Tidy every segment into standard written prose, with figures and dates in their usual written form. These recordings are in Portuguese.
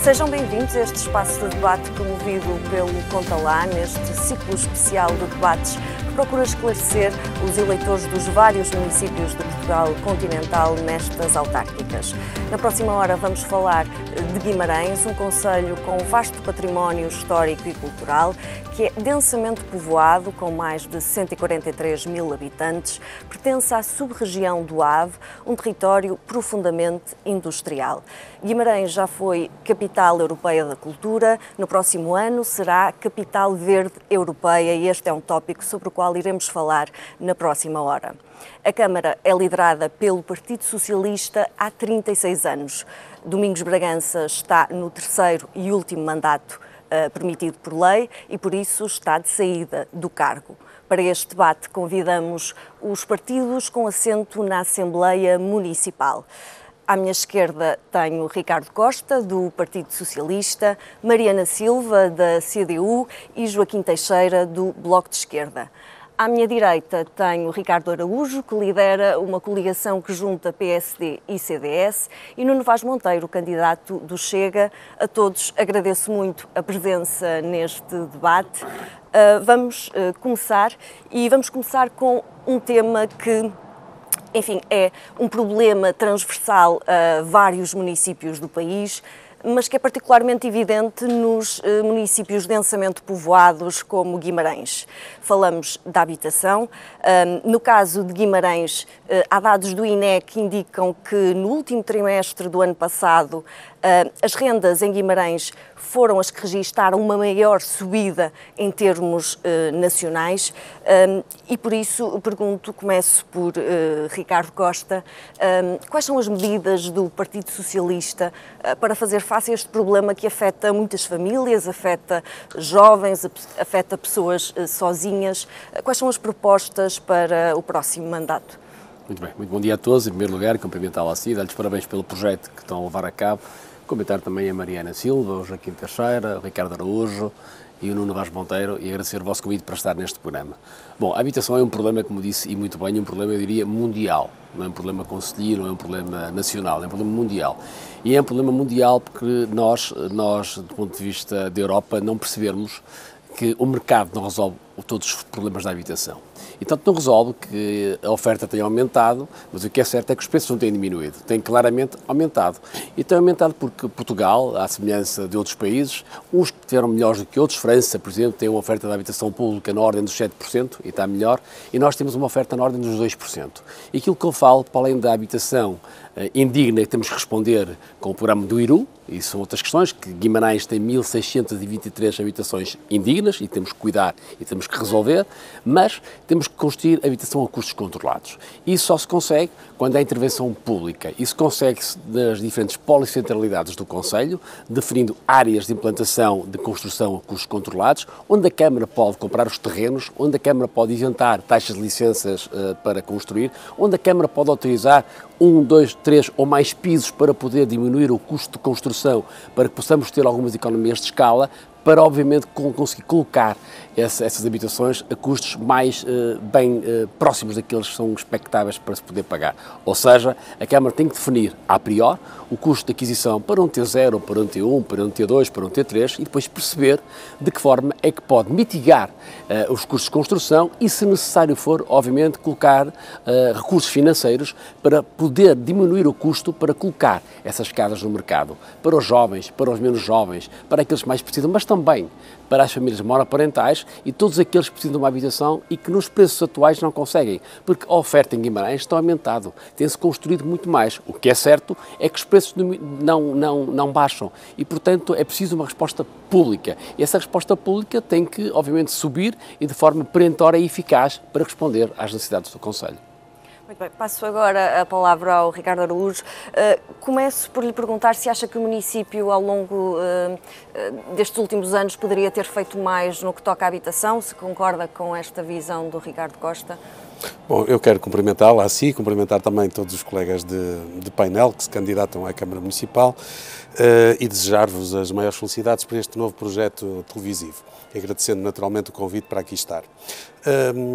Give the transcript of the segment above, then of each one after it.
Sejam bem-vindos a este espaço de debate promovido pelo Conta Lá, neste ciclo especial de debates que procura esclarecer os eleitores dos vários municípios de Portugal continental nestas autárquicas. Na próxima hora vamos falar de Guimarães, um concelho com vasto património histórico e cultural, que é densamente povoado, com mais de 143 mil habitantes, pertence à sub-região do Ave, um território profundamente industrial. Guimarães já foi capital europeia da cultura, no próximo ano será capital verde europeia e este é um tópico sobre o qual iremos falar na próxima hora. A Câmara é liderada pelo Partido Socialista há 36 anos. Domingos Bragança está no terceiro e último mandato permitido por lei e, por isso, está de saída do cargo. Para este debate, convidamos os partidos com assento na Assembleia Municipal. À minha esquerda tenho Ricardo Costa, do Partido Socialista, Mariana Silva, da CDU e Joaquim Teixeira, do Bloco de Esquerda. À minha direita tenho Ricardo Araújo, que lidera uma coligação que junta PSD e CDS, e Nuno Vaz Monteiro, candidato do Chega. A todos agradeço muito a presença neste debate. Vamos começar com um tema que, enfim, é um problema transversal a vários municípios do país, mas que é particularmente evidente nos municípios densamente povoados como Guimarães. Falamos da habitação. No caso de Guimarães, há dados do INE que indicam que no último trimestre do ano passado as rendas em Guimarães foram as que registaram uma maior subida em termos nacionais e por isso começo por Ricardo Costa, quais são as medidas do Partido Socialista para fazer face a este problema que afeta muitas famílias, afeta jovens, afeta pessoas sozinhas? Quais são as propostas para o próximo mandato? Muito bem, muito bom dia a todos. Em primeiro lugar, cumprimentá-la assim, dar-lhes parabéns pelo projeto que estão a levar a cabo. Comentar também a Mariana Silva, o Joaquim Teixeira, o Ricardo Araújo e o Nuno Vaz Monteiro e agradecer o vosso convite para estar neste programa. Bom, a habitação é um problema, como disse, e muito bem, um problema, eu diria, mundial. Não é um problema concelhio, não é um problema nacional, é um problema mundial. E é um problema mundial porque nós, do ponto de vista da Europa, não percebemos que o mercado não resolve todos os problemas da habitação. E tanto não resolve que a oferta tenha aumentado, mas o que é certo é que os preços não têm diminuído, têm claramente aumentado. E têm aumentado porque Portugal, à semelhança de outros países, uns que tiveram melhores do que outros, França, por exemplo, tem uma oferta de habitação pública na ordem dos 7% e está melhor, e nós temos uma oferta na ordem dos 2%. E aquilo que eu falo, para além da habitação indigna, que temos que responder com o programa do IRU, e são outras questões, que Guimarães tem 1.623 habitações indignas e temos que cuidar e temos que resolver, mas temos que construir habitação a custos controlados. Isso só se consegue quando há intervenção pública. Isso consegue-se nas diferentes policentralidades do Concelho, definindo áreas de implantação de construção a custos controlados, onde a Câmara pode comprar os terrenos, onde a Câmara pode isentar taxas de licenças para construir, onde a Câmara pode autorizar 1, 2, 3 ou mais pisos para poder diminuir o custo de construção, para que possamos ter algumas economias de escala, para obviamente conseguir colocar essas habitações a custos mais bem próximos daqueles que são expectáveis para se poder pagar. Ou seja, a Câmara tem que definir a priori o custo de aquisição para um T0, para um T1, para um T2, para um T3 e depois perceber de que forma é que pode mitigar os custos de construção e, se necessário for, obviamente, colocar recursos financeiros para poder diminuir o custo para colocar essas casas no mercado, para os jovens, para os menos jovens, para aqueles que mais precisam, mas também para as famílias monoparentais e todos aqueles que precisam de uma habitação e que nos preços atuais não conseguem, porque a oferta em Guimarães está aumentado, tem-se construído muito mais. O que é certo é que os preços não baixam e, portanto, é preciso uma resposta pública. E essa resposta pública tem que, obviamente, subir e de forma perentória e eficaz para responder às necessidades do Concelho. Muito bem, passo agora a palavra ao Ricardo Araújo. Começo por lhe perguntar se acha que o município, ao longo destes últimos anos, poderia ter feito mais no que toca à habitação, se concorda com esta visão do Ricardo Costa. Bom, eu quero cumprimentá-la a si, cumprimentar também todos os colegas de painel que se candidatam à Câmara Municipal e desejar-vos as maiores felicidades para este novo projeto televisivo, agradecendo naturalmente o convite para aqui estar.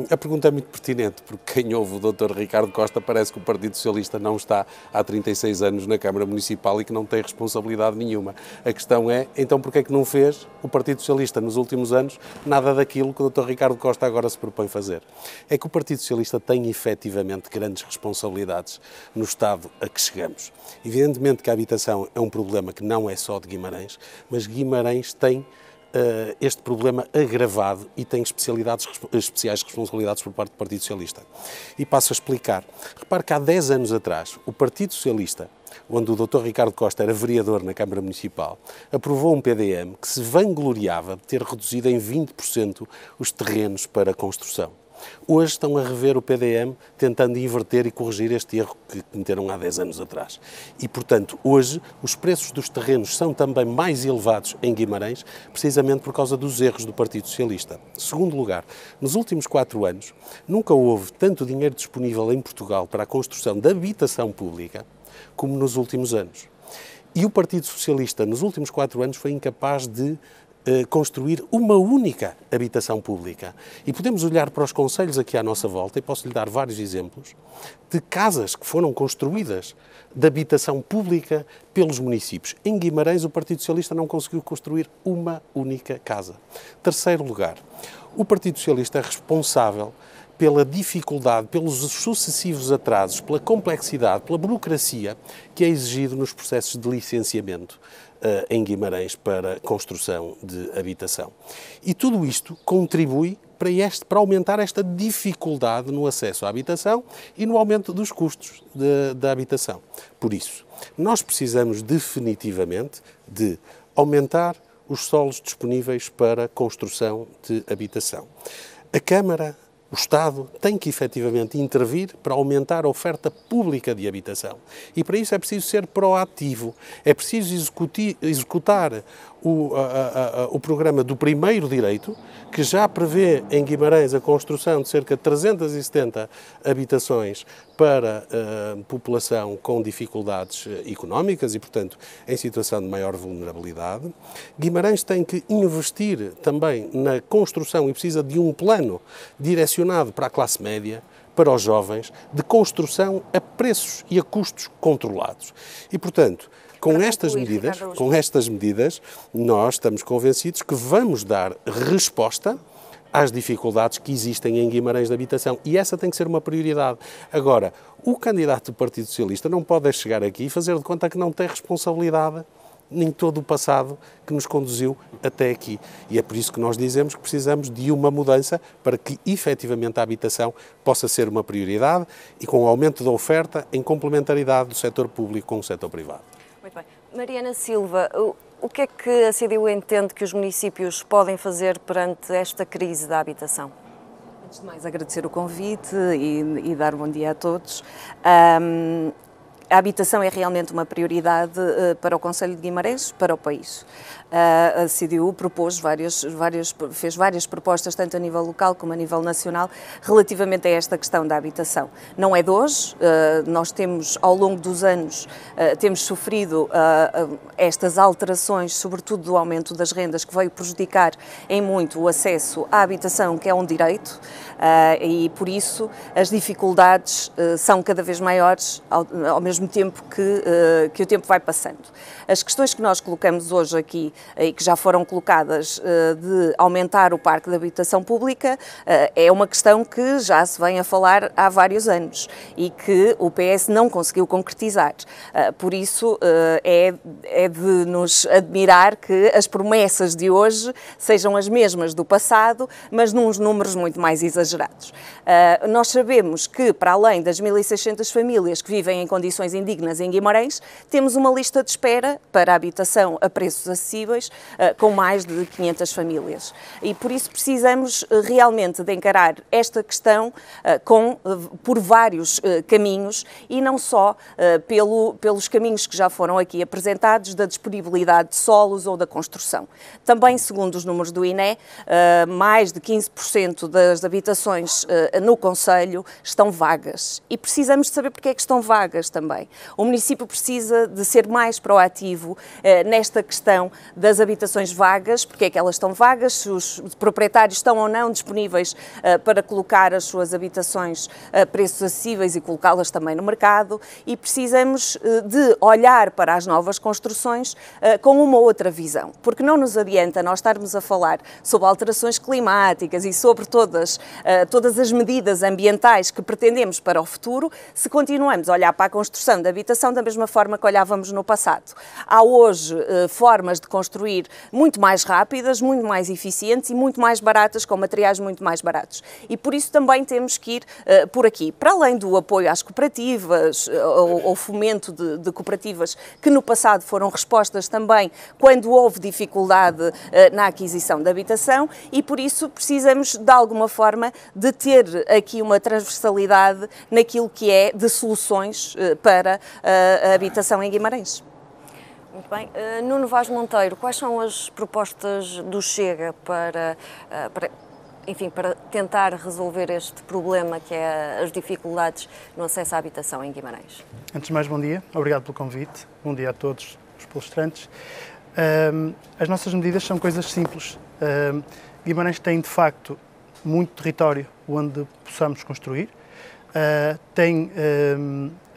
A pergunta é muito pertinente, porque quem ouve o Dr. Ricardo Costa parece que o Partido Socialista não está há 36 anos na Câmara Municipal e que não tem responsabilidade nenhuma. A questão é, então, porque é que não fez o Partido Socialista nos últimos anos nada daquilo que o Dr. Ricardo Costa agora se propõe fazer? É que o Partido Socialista tem efetivamente grandes responsabilidades no estado a que chegamos. Evidentemente que a habitação é um problema que não é só de Guimarães, mas Guimarães tem este problema agravado e tem especiais responsabilidades por parte do Partido Socialista. E passo a explicar. Repare que há 10 anos atrás, o Partido Socialista, onde o Dr. Ricardo Costa era vereador na Câmara Municipal, aprovou um PDM que se vangloriava de ter reduzido em 20% os terrenos para construção. Hoje estão a rever o PDM, tentando inverter e corrigir este erro que cometeram há 10 anos atrás. E, portanto, hoje os preços dos terrenos são também mais elevados em Guimarães, precisamente por causa dos erros do Partido Socialista. Segundo lugar, nos últimos 4 anos, nunca houve tanto dinheiro disponível em Portugal para a construção de habitação pública como nos últimos anos. E o Partido Socialista, nos últimos 4 anos, foi incapaz de construir uma única habitação pública. E podemos olhar para os concelhos aqui à nossa volta, e posso lhe dar vários exemplos, de casas que foram construídas de habitação pública pelos municípios. Em Guimarães, o Partido Socialista não conseguiu construir uma única casa. Terceiro lugar, o Partido Socialista é responsável pela dificuldade, pelos sucessivos atrasos, pela complexidade, pela burocracia que é exigido nos processos de licenciamento em Guimarães para construção de habitação. E tudo isto contribui para aumentar esta dificuldade no acesso à habitação e no aumento dos custos da habitação. Por isso, nós precisamos definitivamente de aumentar os solos disponíveis para construção de habitação. A Câmara, o Estado, tem que efetivamente intervir para aumentar a oferta pública de habitação. E para isso é preciso ser proativo, é preciso executar o programa do primeiro direito, que já prevê em Guimarães a construção de cerca de 370 habitações para população com dificuldades económicas e, portanto, em situação de maior vulnerabilidade. Guimarães tem que investir também na construção e precisa de um plano direcionado para a classe média, para os jovens, de construção a preços e a custos controlados. E, portanto, com estas medidas, nós estamos convencidos que vamos dar resposta às dificuldades que existem em Guimarães de habitação. E essa tem que ser uma prioridade. Agora, o candidato do Partido Socialista não pode chegar aqui e fazer de conta que não tem responsabilidade em todo o passado que nos conduziu até aqui. E é por isso que nós dizemos que precisamos de uma mudança para que, efetivamente, a habitação possa ser uma prioridade e com o aumento da oferta em complementaridade do setor público com o setor privado. Muito bem. Mariana Silva, o que é que a CDU entende que os municípios podem fazer perante esta crise da habitação? Antes de mais, agradecer o convite e dar bom dia a todos. A habitação é realmente uma prioridade para o Concelho de Guimarães, para o país. A CDU fez várias propostas, tanto a nível local como a nível nacional, relativamente a esta questão da habitação. Não é de hoje, nós temos, ao longo dos anos, temos sofrido estas alterações, sobretudo do aumento das rendas, que veio prejudicar em muito o acesso à habitação, que é um direito, e por isso as dificuldades são cada vez maiores, ao mesmo tempo que o tempo vai passando. As questões que nós colocamos hoje aqui e que já foram colocadas de aumentar o parque de habitação pública é uma questão que já se vem a falar há vários anos e que o PS não conseguiu concretizar. Por isso é de nos admirar que as promessas de hoje sejam as mesmas do passado, mas nos números muito mais exagerados. Nós sabemos que, para além das 1.600 famílias que vivem em condições indignas em Guimarães, temos uma lista de espera para a habitação a preços acessíveis com mais de 500 famílias. E por isso precisamos realmente de encarar esta questão por vários caminhos e não só pelos caminhos que já foram aqui apresentados da disponibilidade de solos ou da construção. Também, segundo os números do INE, mais de 15% das habitações habitações no concelho estão vagas e precisamos de saber porque é que estão vagas também. O município precisa de ser mais proativo nesta questão das habitações vagas, porque é que elas estão vagas, se os proprietários estão ou não disponíveis para colocar as suas habitações a preços acessíveis e colocá-las também no mercado, e precisamos de olhar para as novas construções com uma outra visão, porque não nos adianta nós estarmos a falar sobre alterações climáticas e sobre todas as medidas ambientais que pretendemos para o futuro, se continuamos a olhar para a construção da habitação da mesma forma que olhávamos no passado. Há hoje formas de construir muito mais rápidas, muito mais eficientes e muito mais baratas, com materiais muito mais baratos. E por isso também temos que ir por aqui. Para além do apoio às cooperativas, ou fomento de cooperativas, que no passado foram respostas também quando houve dificuldade na aquisição da habitação, e por isso precisamos de alguma forma de ter aqui uma transversalidade naquilo que é de soluções para a habitação em Guimarães. Muito bem. Nuno Vaz Monteiro, quais são as propostas do Chega para tentar resolver este problema que é as dificuldades no acesso à habitação em Guimarães? Antes de mais, bom dia. Obrigado pelo convite. Bom dia a todos os palestrantes. As nossas medidas são coisas simples. Guimarães tem, de facto, muito território onde possamos construir. Tem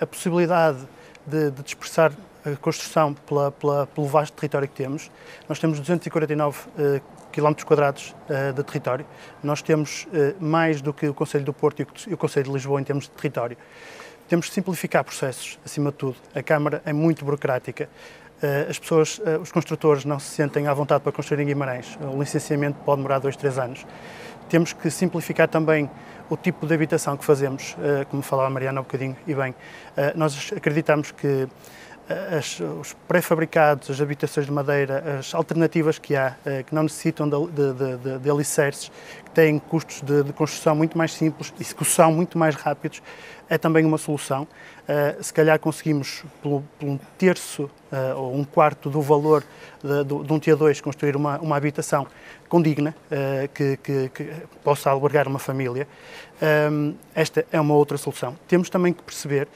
a possibilidade de dispersar a construção pelo vasto território que temos. Nós temos 249 km² de território. Nós temos mais do que o Concelho do Porto e o Concelho de Lisboa em termos de território. Temos de simplificar processos, acima de tudo. A Câmara é muito burocrática. As pessoas, os construtores não se sentem à vontade para construir em Guimarães. O licenciamento pode demorar 2, 3 anos. Temos que simplificar também o tipo de habitação que fazemos, como falava a Mariana há um bocadinho, e bem. Nós acreditamos que os pré-fabricados, as habitações de madeira, as alternativas que há, que não necessitam de alicerces, que têm custos de construção muito mais simples, execução muito mais rápidos, é também uma solução. Se calhar conseguimos, por um terço ou um quarto do valor de um T2, construir uma habitação condigna, que possa albergar uma família. Esta é uma outra solução. Temos também que perceber,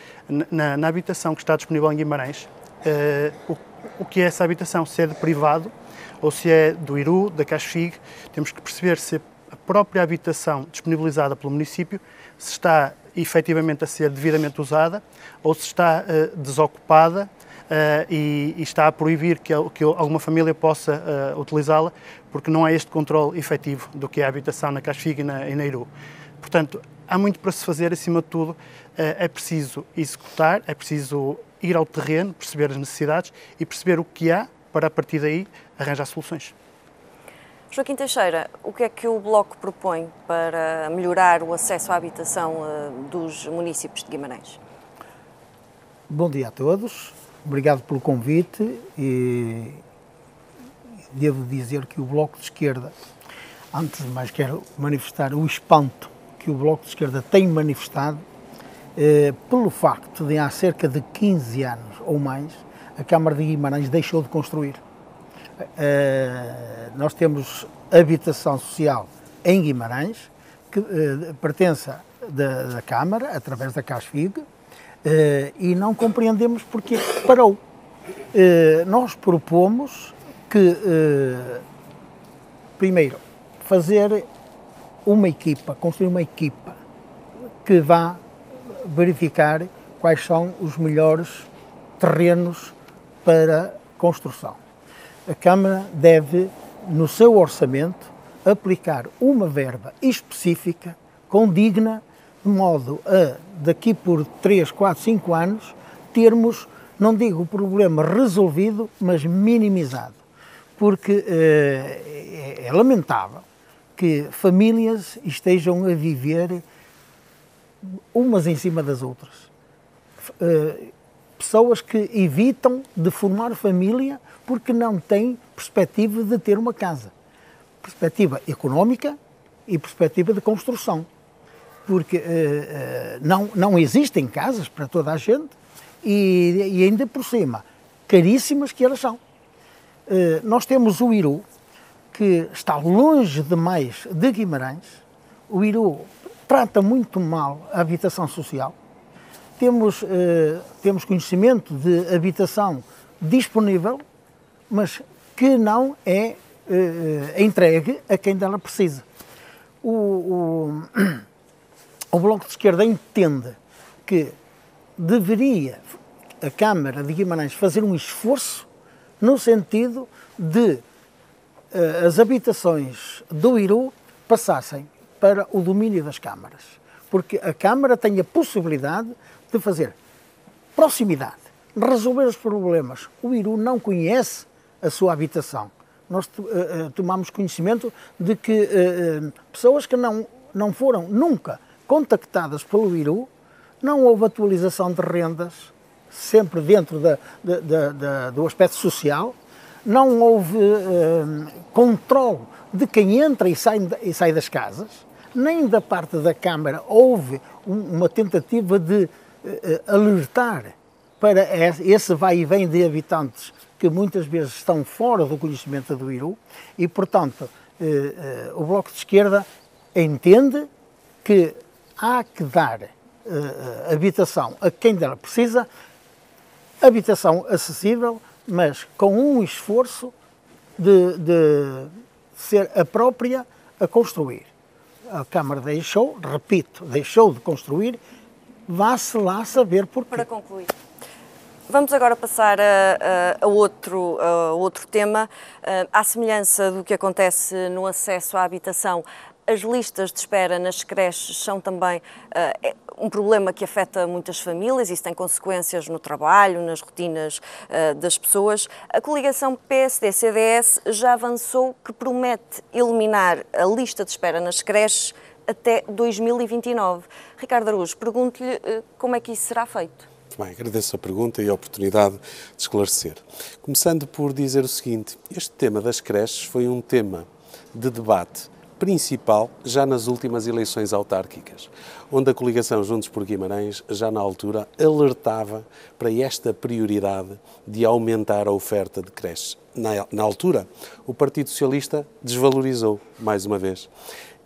na habitação que está disponível em Guimarães, o que é essa habitação, se é de privado ou se é do IRU, da CASFIG. Temos que perceber se a própria habitação disponibilizada pelo município se está efetivamente a ser devidamente usada ou se está desocupada e está a proibir que alguma família possa utilizá-la, porque não há este controle efetivo do que é a habitação na CASFIG e na IRU. Portanto, há muito para se fazer. Acima de tudo, é preciso executar, é preciso ir ao terreno, perceber as necessidades e perceber o que há para, a partir daí, arranjar soluções. Joaquim Teixeira, o que é que o Bloco propõe para melhorar o acesso à habitação dos municípios de Guimarães? Bom dia a todos, obrigado pelo convite e devo dizer que o Bloco de Esquerda, antes de mais quero manifestar o espanto que o Bloco de Esquerda tem manifestado pelo facto de há cerca de 15 anos ou mais a Câmara de Guimarães deixou de construir. Nós temos habitação social em Guimarães, que pertence da Câmara, através da CASFIG, e não compreendemos porque parou. Nós propomos que, primeiro, fazer uma equipa, construir uma equipa que vá verificar quais são os melhores terrenos para construção. A Câmara deve, no seu orçamento, aplicar uma verba específica, condigna, de modo a, daqui por 3, 4, 5 anos, termos, não digo o problema resolvido, mas minimizado. Porque é lamentável que famílias estejam a viver umas em cima das outras. Pessoas que evitam de formar família porque não têm perspectiva de ter uma casa. Perspectiva económica e perspectiva de construção. Porque não existem casas para toda a gente e ainda por cima, caríssimas que elas são. Nós temos o IRU, que está longe demais de Guimarães. O IRU trata muito mal a habitação social. Temos conhecimento de habitação disponível, mas que não é entregue a quem dela precisa. O Bloco de Esquerda entende que deveria a Câmara de Guimarães fazer um esforço no sentido de as habitações do IRU passassem para o domínio das câmaras, porque a Câmara tem a possibilidade de fazer proximidade, resolver os problemas. O IRU não conhece a sua habitação. Nós tomamos conhecimento de que pessoas que não foram nunca contactadas pelo IRU, não houve atualização de rendas, sempre dentro do aspecto social, não houve controle de quem entra e sai das casas, nem da parte da Câmara houve uma tentativa de alertar para esse vai e vem de habitantes que muitas vezes estão fora do conhecimento do IRU e, portanto, o Bloco de Esquerda entende que há que dar habitação a quem dela precisa, habitação acessível, mas com um esforço de ser a própria a construir. A Câmara deixou de construir, vá-se lá saber porquê. Para concluir, vamos agora passar a outro tema. À semelhança do que acontece no acesso à habitação, as listas de espera nas creches são também um problema que afeta muitas famílias, isso tem consequências no trabalho, nas rotinas das pessoas. A coligação PSD-CDS já avançou que promete eliminar a lista de espera nas creches até 2029. Ricardo Araújo, pergunto-lhe como é que isso será feito? Bem, agradeço a pergunta e a oportunidade de esclarecer. Começando por dizer o seguinte, este tema das creches foi um tema de debate principal já nas últimas eleições autárquicas, onde a coligação Juntos por Guimarães, já na altura, alertava para esta prioridade de aumentar a oferta de creches. Na altura, o Partido Socialista desvalorizou, mais uma vez,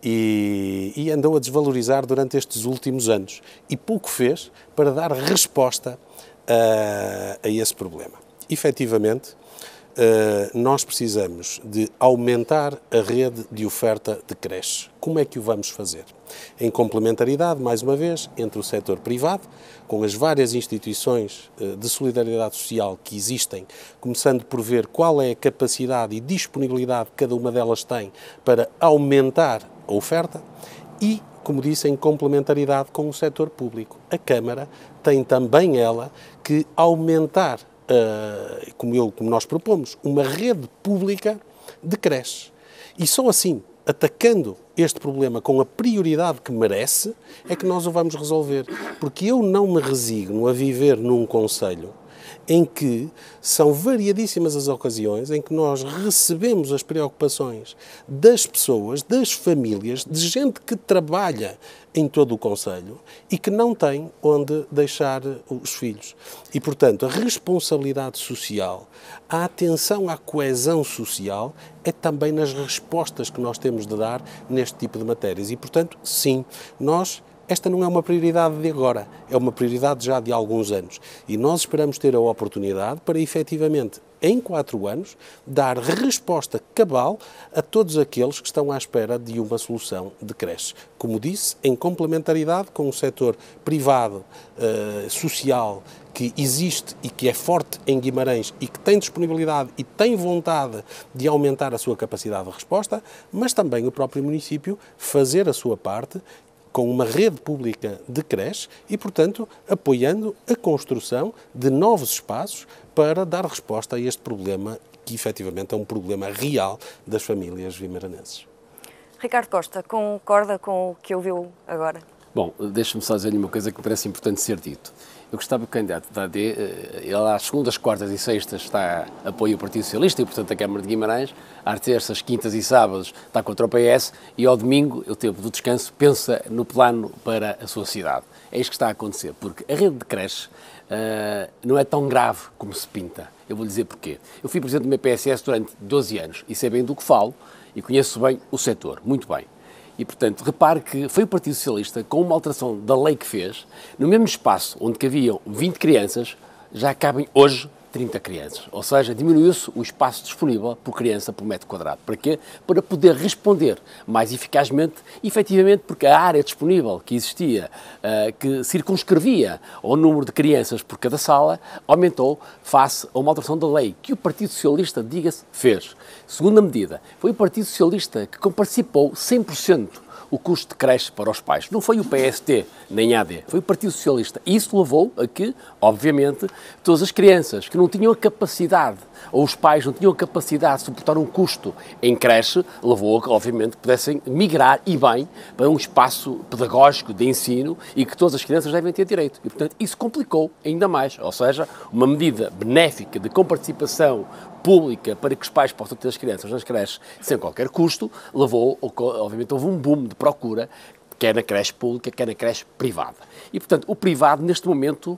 e andou a desvalorizar durante estes últimos anos, e pouco fez para dar resposta a esse problema. Efetivamente, nós precisamos de aumentar a rede de oferta de creches. Como é que o vamos fazer? Em complementaridade, mais uma vez, entre o setor privado, com as várias instituições de solidariedade social que existem, começando por ver qual é a capacidade e disponibilidade que cada uma delas tem para aumentar a oferta e, como disse, em complementaridade com o setor público. A Câmara tem também ela que aumentar como nós propomos, uma rede pública de creches. E só assim, atacando este problema com a prioridade que merece, é que nós o vamos resolver. Porque eu não me resigno a viver num concelho em que são variadíssimas as ocasiões em que nós recebemos as preocupações das pessoas, das famílias, de gente que trabalha em todo o concelho e que não tem onde deixar os filhos. E, portanto, a responsabilidade social, a atenção à coesão social é também nas respostas que nós temos de dar neste tipo de matérias. E, portanto, sim, esta não é uma prioridade de agora, é uma prioridade já de alguns anos. E nós esperamos ter a oportunidade para, efetivamente, em 4 anos, dar resposta cabal a todos aqueles que estão à espera de uma solução de creche. Como disse, em complementaridade com o setor privado, social, que existe e que é forte em Guimarães e que tem disponibilidade e tem vontade de aumentar a sua capacidade de resposta, mas também o próprio município fazer a sua parte com uma rede pública de creche e, portanto, apoiando a construção de novos espaços para dar resposta a este problema, que efetivamente é um problema real das famílias vimaranenses. Ricardo Costa, concorda com o que ouviu agora? Bom, deixa-me só dizer-lhe uma coisa que me parece importante ser dito. Eu gostava que o candidato da AD, ele às segundas, quartas e sextas apoia o Partido Socialista e, portanto, a Câmara de Guimarães, às terças, quintas e sábados está contra o PS e ao domingo, o tempo do descanso, pensa no plano para a sua cidade. É isto que está a acontecer, porque a rede de creche não é tão grave como se pinta. Eu vou dizer porquê. Eu fui presidente do meu PSS durante 12 anos e sei bem do que falo e conheço bem o setor, muito bem. E, portanto, repare que foi o Partido Socialista, com uma alteração da lei que fez, no mesmo espaço onde cabiam 20 crianças, já cabem hoje 30 crianças. Ou seja, diminuiu-se o espaço disponível por criança por metro quadrado. Para quê? Para poder responder mais eficazmente, efetivamente, porque a área disponível que existia, que circunscrevia o número de crianças por cada sala, aumentou face a uma alteração da lei que o Partido Socialista, diga-se, fez. Segunda medida, foi o Partido Socialista que comparticipou 100% o custo de creche para os pais. Não foi o PST nem a AD, foi o Partido Socialista. E isso levou a que, obviamente, todas as crianças que não tinham a capacidade, ou os pais não tinham a capacidade de suportar um custo em creche, levou a que, obviamente, pudessem migrar, e bem, para um espaço pedagógico de ensino e que todas as crianças devem ter direito. E, portanto, isso complicou ainda mais. Ou seja, uma medida benéfica de comparticipação pública para que os pais possam ter as crianças nas creches sem qualquer custo, levou, obviamente, houve um boom de procura, quer na creche pública, quer na creche privada. E, portanto, o privado, neste momento,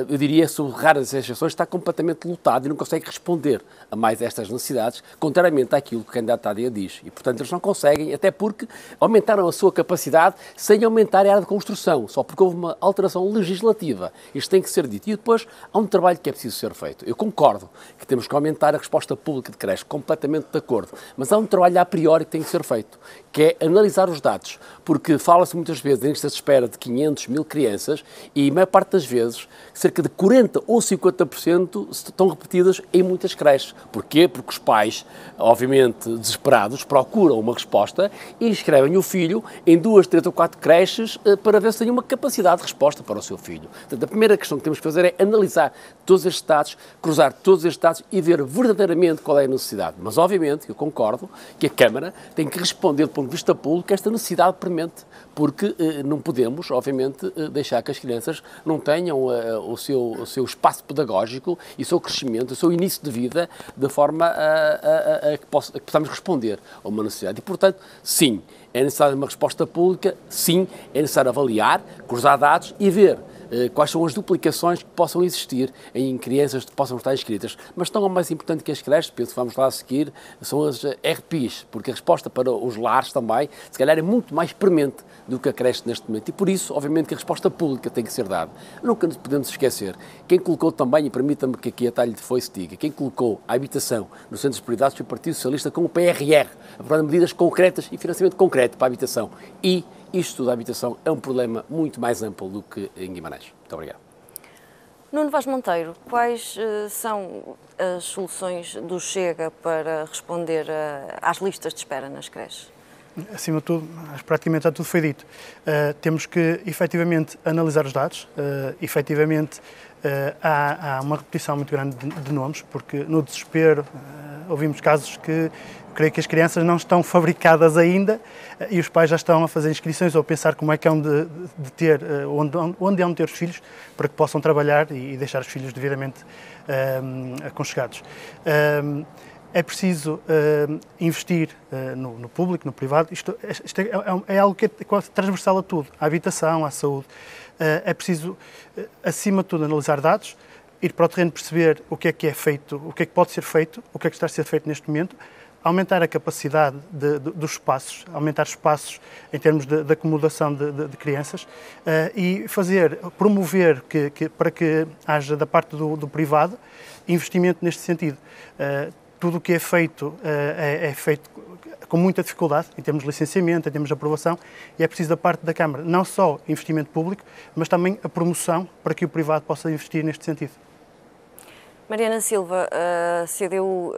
eu diria, sob raras exceções, está completamente lotado e não consegue responder a mais estas necessidades, contrariamente àquilo que o candidato Tadeu diz. E, portanto, eles não conseguem, até porque aumentaram a sua capacidade sem aumentar a área de construção, só porque houve uma alteração legislativa. Isto tem que ser dito. E depois há um trabalho que é preciso ser feito. Eu concordo que temos que aumentar a resposta pública de creche, completamente de acordo, mas há um trabalho a priori que tem que ser feito, que é analisar os dados, porque fala-se muitas vezes em listas de espera de 500 mil crianças e, a maior parte das vezes, cerca de 40% ou 50% estão repetidas em muitas creches. Porquê? Porque os pais, obviamente desesperados, procuram uma resposta e inscrevem o filho em 2, 3 ou 4 creches para ver se têm uma capacidade de resposta para o seu filho. Portanto, a primeira questão que temos que fazer é analisar todos estes dados, cruzar todos estes dados e ver verdadeiramente qual é a necessidade. Mas, obviamente, eu concordo que a Câmara tem que responder, do ponto de vista público, a esta necessidade premente, porque não podemos, obviamente, deixar que as crianças não tenham o seu espaço pedagógico e o seu crescimento, o seu início de vida, de forma a que possamos responder a uma necessidade. E, portanto, sim, é necessária uma resposta pública, sim, é necessário avaliar, cruzar dados e ver quais são as duplicações que possam existir em crianças que possam estar inscritas. Mas tão mais importante que as creches, penso que vamos lá a seguir, são as RPIs, porque a resposta para os lares também, se calhar, é muito mais premente do que a creche neste momento. E por isso, obviamente, que a resposta pública tem que ser dada. Nunca nos podemos esquecer. Quem colocou também, e permita-me que aqui a talho de foice diga, quem colocou a habitação nos centros prioritários foi o Partido Socialista com o PRR, aprovando medidas concretas e financiamento concreto para a habitação. E isto da habitação é um problema muito mais amplo do que em Guimarães. Muito obrigado. Nuno Vaz Monteiro, quais são as soluções do Chega para responder às listas de espera nas creches? Acima de tudo, praticamente já tudo foi dito. Temos que, efetivamente, analisar os dados. Efetivamente, há uma repetição muito grande de nomes, porque no desespero ouvimos casos que creio que as crianças não estão fabricadas ainda e os pais já estão a fazer inscrições ou a pensar como é que hão de ter, onde hão de ter os filhos para que possam trabalhar e deixar os filhos devidamente aconchegados. É preciso investir no público, no privado. Isto é algo que é quase transversal a tudo, à habitação, à saúde. É preciso, acima de tudo, analisar dados, ir para o terreno, perceber o que é feito, o que é que pode ser feito, o que é que está a ser feito neste momento, aumentar a capacidade dos espaços, aumentar espaços em termos de acomodação de crianças e promover para que haja da parte do privado investimento neste sentido. Tudo o que é feito com muita dificuldade, em termos de licenciamento, em termos de aprovação, e é preciso da parte da Câmara não só investimento público, mas também a promoção para que o privado possa investir neste sentido. Mariana Silva, a CDU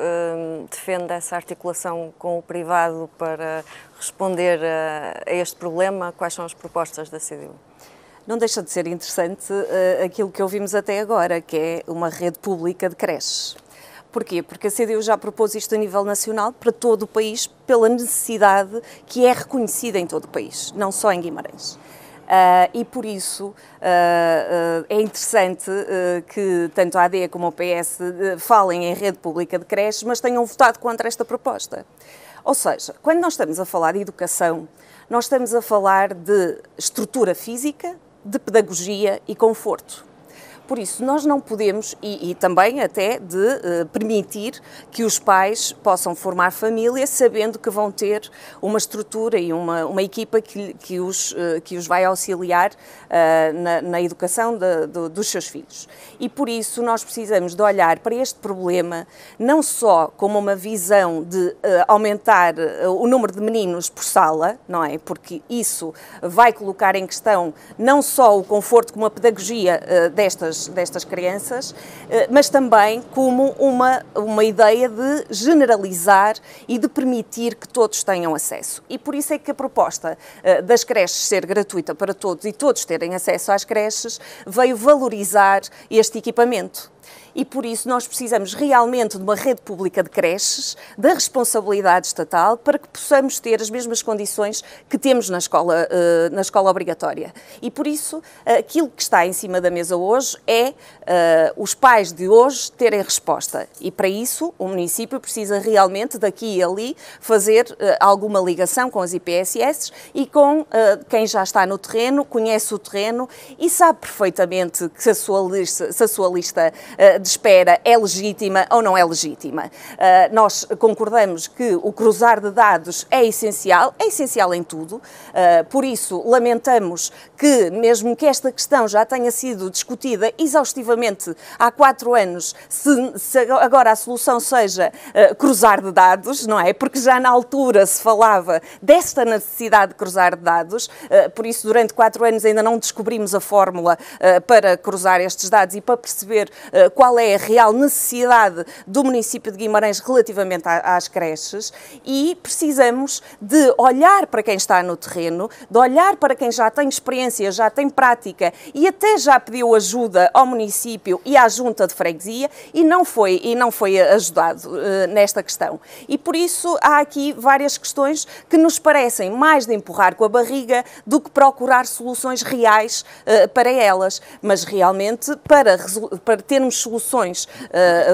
defende essa articulação com o privado para responder a este problema. Quais são as propostas da CDU? Não deixa de ser interessante aquilo que ouvimos até agora, que é uma rede pública de creches. Porquê? Porque a CDU já propôs isto a nível nacional para todo o país, pela necessidade que é reconhecida em todo o país, não só em Guimarães. E por isso é interessante que tanto a AD como o PS falem em rede pública de creches, mas tenham votado contra esta proposta. Ou seja, quando nós estamos a falar de educação, nós estamos a falar de estrutura física, de pedagogia e conforto. Por isso, nós não podemos, e também até de permitir que os pais possam formar família sabendo que vão ter uma estrutura e uma equipa que os vai auxiliar na educação dos seus filhos. E por isso nós precisamos de olhar para este problema não só como uma visão de aumentar o número de meninos por sala, não é? Porque isso vai colocar em questão não só o conforto como a pedagogia destas crianças, mas também como uma ideia de generalizar e de permitir que todos tenham acesso. E por isso é que a proposta das creches ser gratuita para todos e todos terem acesso às creches veio valorizar este equipamento. E por isso nós precisamos realmente de uma rede pública de creches, da responsabilidade estatal, para que possamos ter as mesmas condições que temos na escola obrigatória. E por isso aquilo que está em cima da mesa hoje é os pais de hoje terem resposta. E para isso o município precisa realmente daqui e ali fazer alguma ligação com as IPSS e com quem já está no terreno, conhece o terreno e sabe perfeitamente que se a sua lista de espera é legítima ou não é legítima. Nós concordamos que o cruzar de dados é essencial em tudo, por isso lamentamos que, mesmo que esta questão já tenha sido discutida exaustivamente há 4 anos, se agora a solução seja cruzar de dados, não é? Porque já na altura se falava desta necessidade de cruzar de dados, por isso durante 4 anos ainda não descobrimos a fórmula para cruzar estes dados e para perceber qual é a real necessidade do município de Guimarães relativamente às creches, e precisamos de olhar para quem está no terreno, de olhar para quem já tem experiência, já tem prática e até já pediu ajuda ao município e à junta de freguesia e não foi ajudado nesta questão. E por isso há aqui várias questões que nos parecem mais de empurrar com a barriga do que procurar soluções reais para elas, mas realmente para termos soluções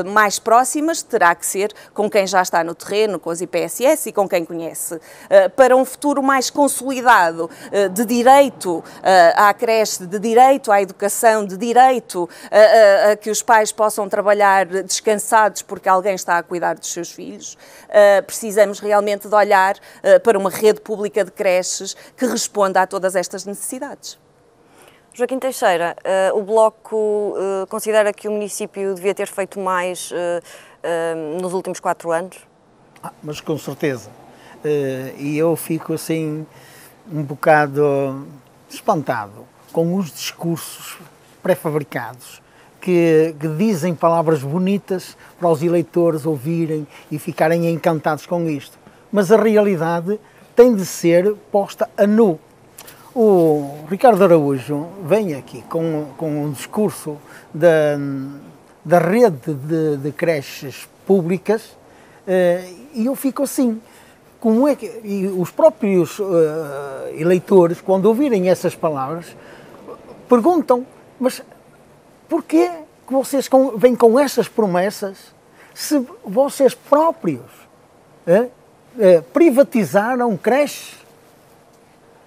mais próximas terá que ser com quem já está no terreno, com as IPSS e com quem conhece. Para um futuro mais consolidado de direito à creche, de direito à educação, de direito a que os pais possam trabalhar descansados porque alguém está a cuidar dos seus filhos, precisamos realmente de olhar para uma rede pública de creches que responda a todas estas necessidades. Joaquim Teixeira, o Bloco considera que o município devia ter feito mais nos últimos 4 anos? Mas com certeza. E eu fico assim um bocado espantado com os discursos pré-fabricados que dizem palavras bonitas para os eleitores ouvirem e ficarem encantados com isto. Mas a realidade tem de ser posta a nu. O Ricardo Araújo vem aqui com um discurso da rede de creches públicas e eu fico assim, como é que... E os próprios eleitores, quando ouvirem essas palavras, perguntam, mas porquê que vocês vêm com essas promessas se vocês próprios privatizaram creches?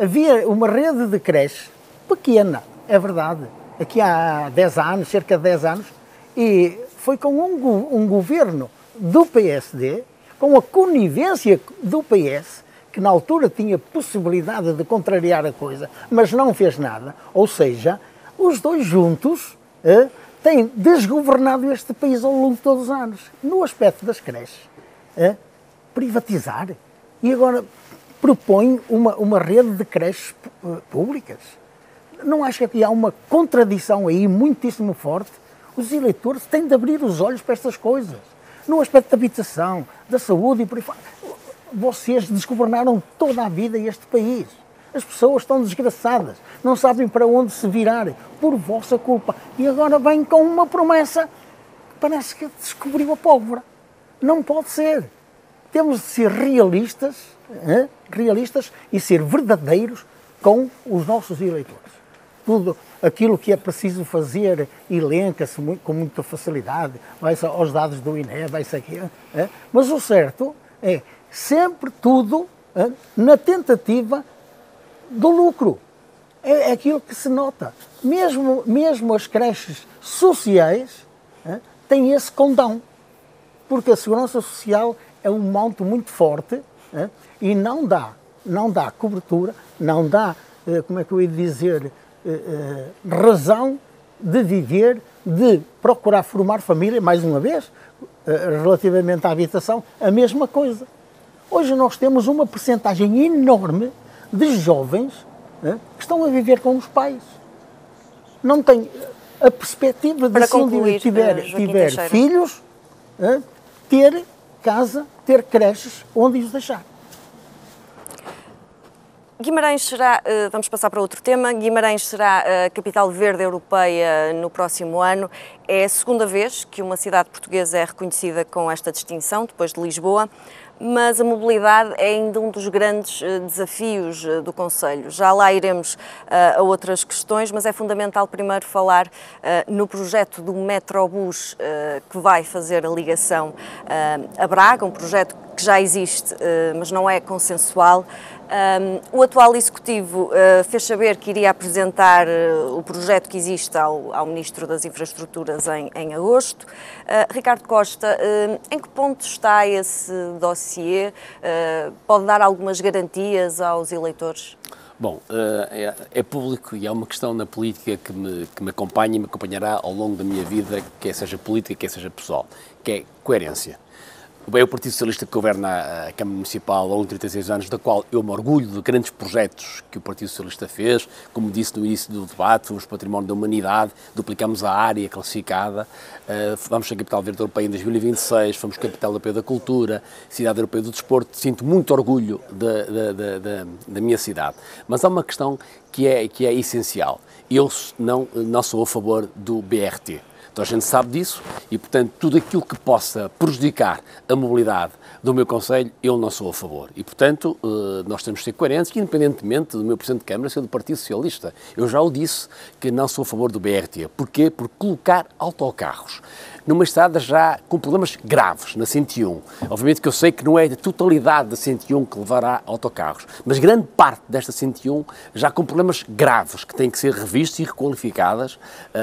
Havia uma rede de creches pequena, é verdade, aqui há 10 anos, cerca de 10 anos, e foi com um governo do PSD, com a conivência do PS, que na altura tinha possibilidade de contrariar a coisa, mas não fez nada. Ou seja, os dois juntos têm desgovernado este país ao longo de todos os anos. No aspecto das creches, privatizar. E agora propõe uma rede de creches públicas. Não acha que há uma contradição aí muitíssimo forte? Os eleitores têm de abrir os olhos para estas coisas. No aspecto da habitação, da saúde e por aí fora. Vocês desgovernaram toda a vida este país. As pessoas estão desgraçadas, não sabem para onde se virar, por vossa culpa. E agora vêm com uma promessa que parece que descobriu a pólvora. Não pode ser. Temos de ser realistas e ser verdadeiros com os nossos eleitores. Tudo aquilo que é preciso fazer elenca-se com muita facilidade, vai-se aos dados do INE, vai-se aqui. Mas o certo é sempre tudo na tentativa do lucro. é aquilo que se nota. Mesmo as creches sociais têm esse condão, porque a segurança social é um monte muito forte e não dá cobertura, não dá, como é que eu ia dizer, razão de viver, de procurar formar família, mais uma vez, relativamente à habitação, a mesma coisa. Hoje nós temos uma percentagem enorme de jovens que estão a viver com os pais. Não têm a perspectiva de, se um dia tiver filhos, ter casa, ter creches onde os deixar. Guimarães será, vamos passar para outro tema, Guimarães será a capital verde europeia no próximo ano. É a segunda vez que uma cidade portuguesa é reconhecida com esta distinção, depois de Lisboa, mas a mobilidade é ainda um dos grandes desafios do concelho. Já lá iremos a outras questões, mas é fundamental primeiro falar no projeto do Metrobus que vai fazer a ligação a Braga, um projeto que já existe, mas não é consensual. O atual Executivo fez saber que iria apresentar o projeto que existe ao Ministro das Infraestruturas em agosto. Ricardo Costa, em que ponto está esse dossiê? Pode dar algumas garantias aos eleitores? Bom, é público e é uma questão na política que me acompanha e me acompanhará ao longo da minha vida, quer seja política, quer seja pessoal, que é coerência. É o Partido Socialista que governa a Câmara Municipal ao longo de 36 anos, da qual eu me orgulho de grandes projetos que o Partido Socialista fez. Como disse no início do debate, fomos património da humanidade, duplicamos a área classificada, vamos ser capital verde europeia em 2026, fomos capital europeia da cultura, cidade europeia do desporto. Sinto muito orgulho da minha cidade. Mas há uma questão que é essencial. Eu não sou a favor do BRT. Então a gente sabe disso e, portanto, tudo aquilo que possa prejudicar a mobilidade do meu concelho, eu não sou a favor. E, portanto, nós temos de ser coerentes, independentemente do meu Presidente de Câmara ser do Partido Socialista. Eu já o disse que não sou a favor do BRT. Porquê? Por colocar autocarros numa estrada já com problemas graves, na 101. Obviamente que eu sei que não é a totalidade da 101 que levará autocarros, mas grande parte desta 101 já com problemas graves, que têm que ser revistos e requalificadas.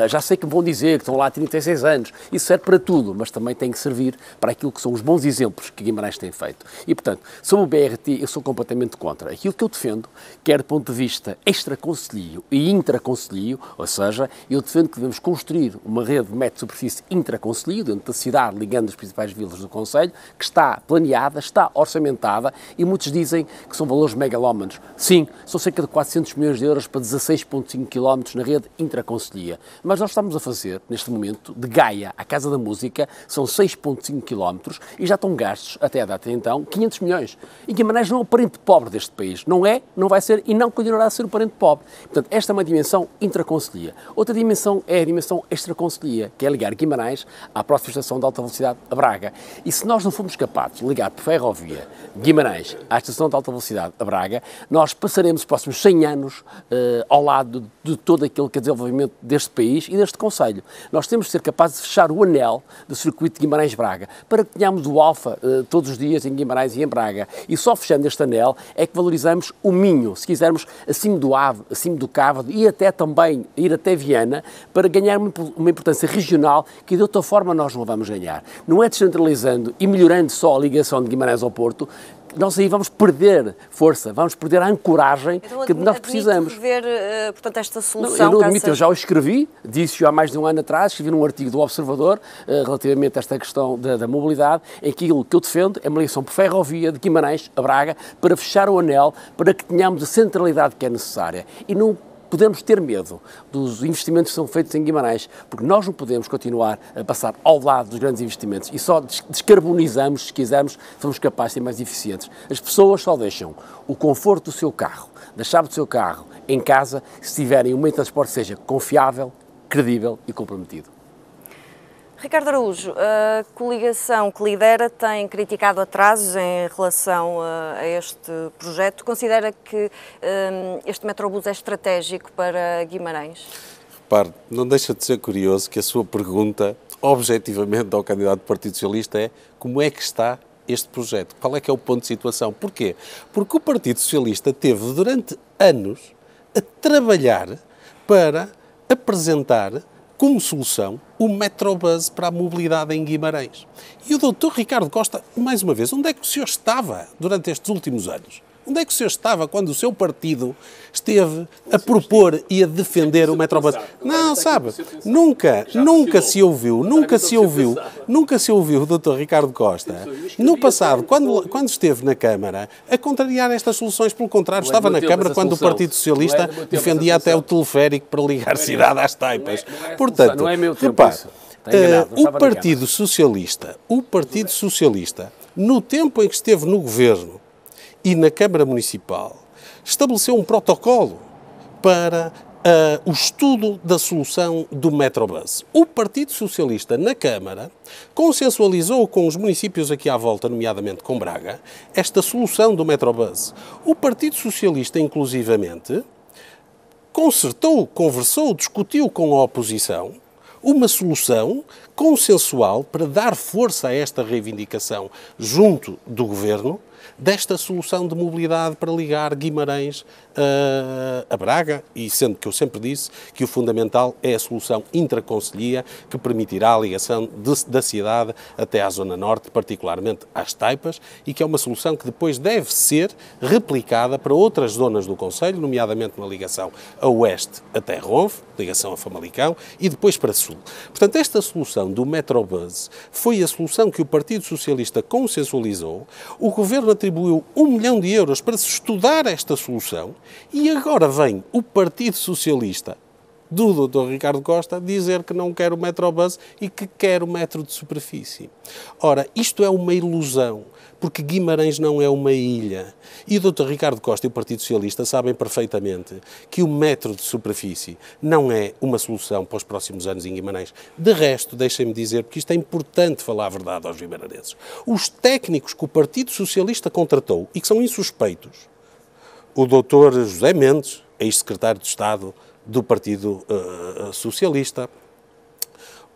Já sei que me vão dizer que estão lá há 36 anos. Isso serve para tudo, mas também tem que servir para aquilo que são os bons exemplos que Guimarães tem feito. E, portanto, sobre o BRT, eu sou completamente contra. Aquilo que eu defendo, quer do ponto de vista extraconcelhio e intraconcelhio, ou seja, eu defendo que devemos construir uma rede de metro de superfície intraconcelhio, dentro da cidade, ligando as principais vilas do concelho, que está planeada, está orçamentada, e muitos dizem que são valores megalómanos. Sim, são cerca de 400 milhões de euros para 16,5 km na rede intraconcelhia. Mas nós estamos a fazer, neste momento, de Gaia à Casa da Música, são 6,5 km e já estão gastos, até a data de então, 500 milhões. E Guimarães não é o parente pobre deste país. Não é, não vai ser e não continuará a ser o parente pobre. Portanto, esta é uma dimensão intraconcelhia. Outra dimensão é a dimensão extraconcelhia, que é ligar Guimarães à próxima estação de alta velocidade a Braga. E se nós não formos capazes de ligar por ferrovia Guimarães à estação de alta velocidade a Braga, nós passaremos os próximos 100 anos ao lado de todo aquele que é desenvolvimento deste país e deste concelho. Nós temos de ser capazes de fechar o anel do circuito de Guimarães-Braga para que tenhamos o Alfa todos os dias em Guimarães e em Braga. E só fechando este anel é que valorizamos o Minho, se quisermos, acima do Ave, acima do Cávado e até também ir até Viana para ganhar uma importância regional que de outra forma nós não vamos ganhar. Não é descentralizando e melhorando só a ligação de Guimarães ao Porto, nós aí vamos perder força, vamos perder a ancoragem que nós precisamos. Ver, portanto, esta solução... Não, eu não admito, eu já o escrevi, disse-o há mais de um ano atrás, escrevi num artigo do Observador relativamente a esta questão da mobilidade, em que aquilo que eu defendo é uma ligação por ferrovia de Guimarães a Braga para fechar o anel, para que tenhamos a centralidade que é necessária. E não podemos ter medo dos investimentos que são feitos em Guimarães, porque nós não podemos continuar a passar ao lado dos grandes investimentos e só descarbonizamos, se quisermos, somos capazes de ser mais eficientes. As pessoas só deixam o conforto do seu carro, da chave do seu carro, em casa, se tiverem um meio de transporte que seja confiável, credível e comprometido. Ricardo Araújo, a coligação que lidera tem criticado atrasos em relação a este projeto. Considera que este Metrobus é estratégico para Guimarães? Repare, não deixa de ser curioso que a sua pergunta, objetivamente, ao candidato do Partido Socialista é como é que está este projeto? Qual é que é o ponto de situação? Porquê? Porque o Partido Socialista teve, durante anos, a trabalhar para apresentar como solução o Metrobus para a mobilidade em Guimarães. E o Dr. Ricardo Costa, mais uma vez, onde é que o senhor estava durante estes últimos anos? Onde é que o senhor estava quando o seu partido esteve a propor e a defender o Metrobus? Não, sabe, nunca se ouviu o Dr. Ricardo Costa, no passado, quando esteve na Câmara, a contrariar estas soluções. Pelo contrário, estava na Câmara quando o Partido Socialista defendia até o teleférico para ligar a cidade às Taipas. Portanto, repare, o Partido Socialista, no tempo em que esteve no Governo, e na Câmara Municipal, estabeleceu um protocolo para o estudo da solução do Metrobus. O Partido Socialista, na Câmara, consensualizou com os municípios aqui à volta, nomeadamente com Braga, esta solução do Metrobus. O Partido Socialista, inclusivamente, consertou, conversou, discutiu com a oposição uma solução consensual para dar força a esta reivindicação junto do Governo, desta solução de mobilidade para ligar Guimarães a Braga, e sendo que eu sempre disse que o fundamental é a solução intraconcelhia que permitirá a ligação da cidade até à Zona Norte, particularmente às Taipas, e que é uma solução que depois deve ser replicada para outras zonas do concelho, nomeadamente na ligação a oeste até Ronve, ligação a Famalicão, e depois para sul. Portanto, esta solução do Metrobus foi a solução que o Partido Socialista consensualizou. O Governo atribuiu 1 milhão de euros para se estudar esta solução e agora vem o Partido Socialista do Dr. Ricardo Costa dizer que não quer o Metrobus e que quer o metro de superfície. Ora, isto é uma ilusão, porque Guimarães não é uma ilha. E o Dr. Ricardo Costa e o Partido Socialista sabem perfeitamente que o metro de superfície não é uma solução para os próximos anos em Guimarães. De resto, deixem-me dizer, porque isto é importante falar a verdade aos guimaranenses, os técnicos que o Partido Socialista contratou e que são insuspeitos, o Dr. José Mendes, ex-secretário de Estado do Partido Socialista,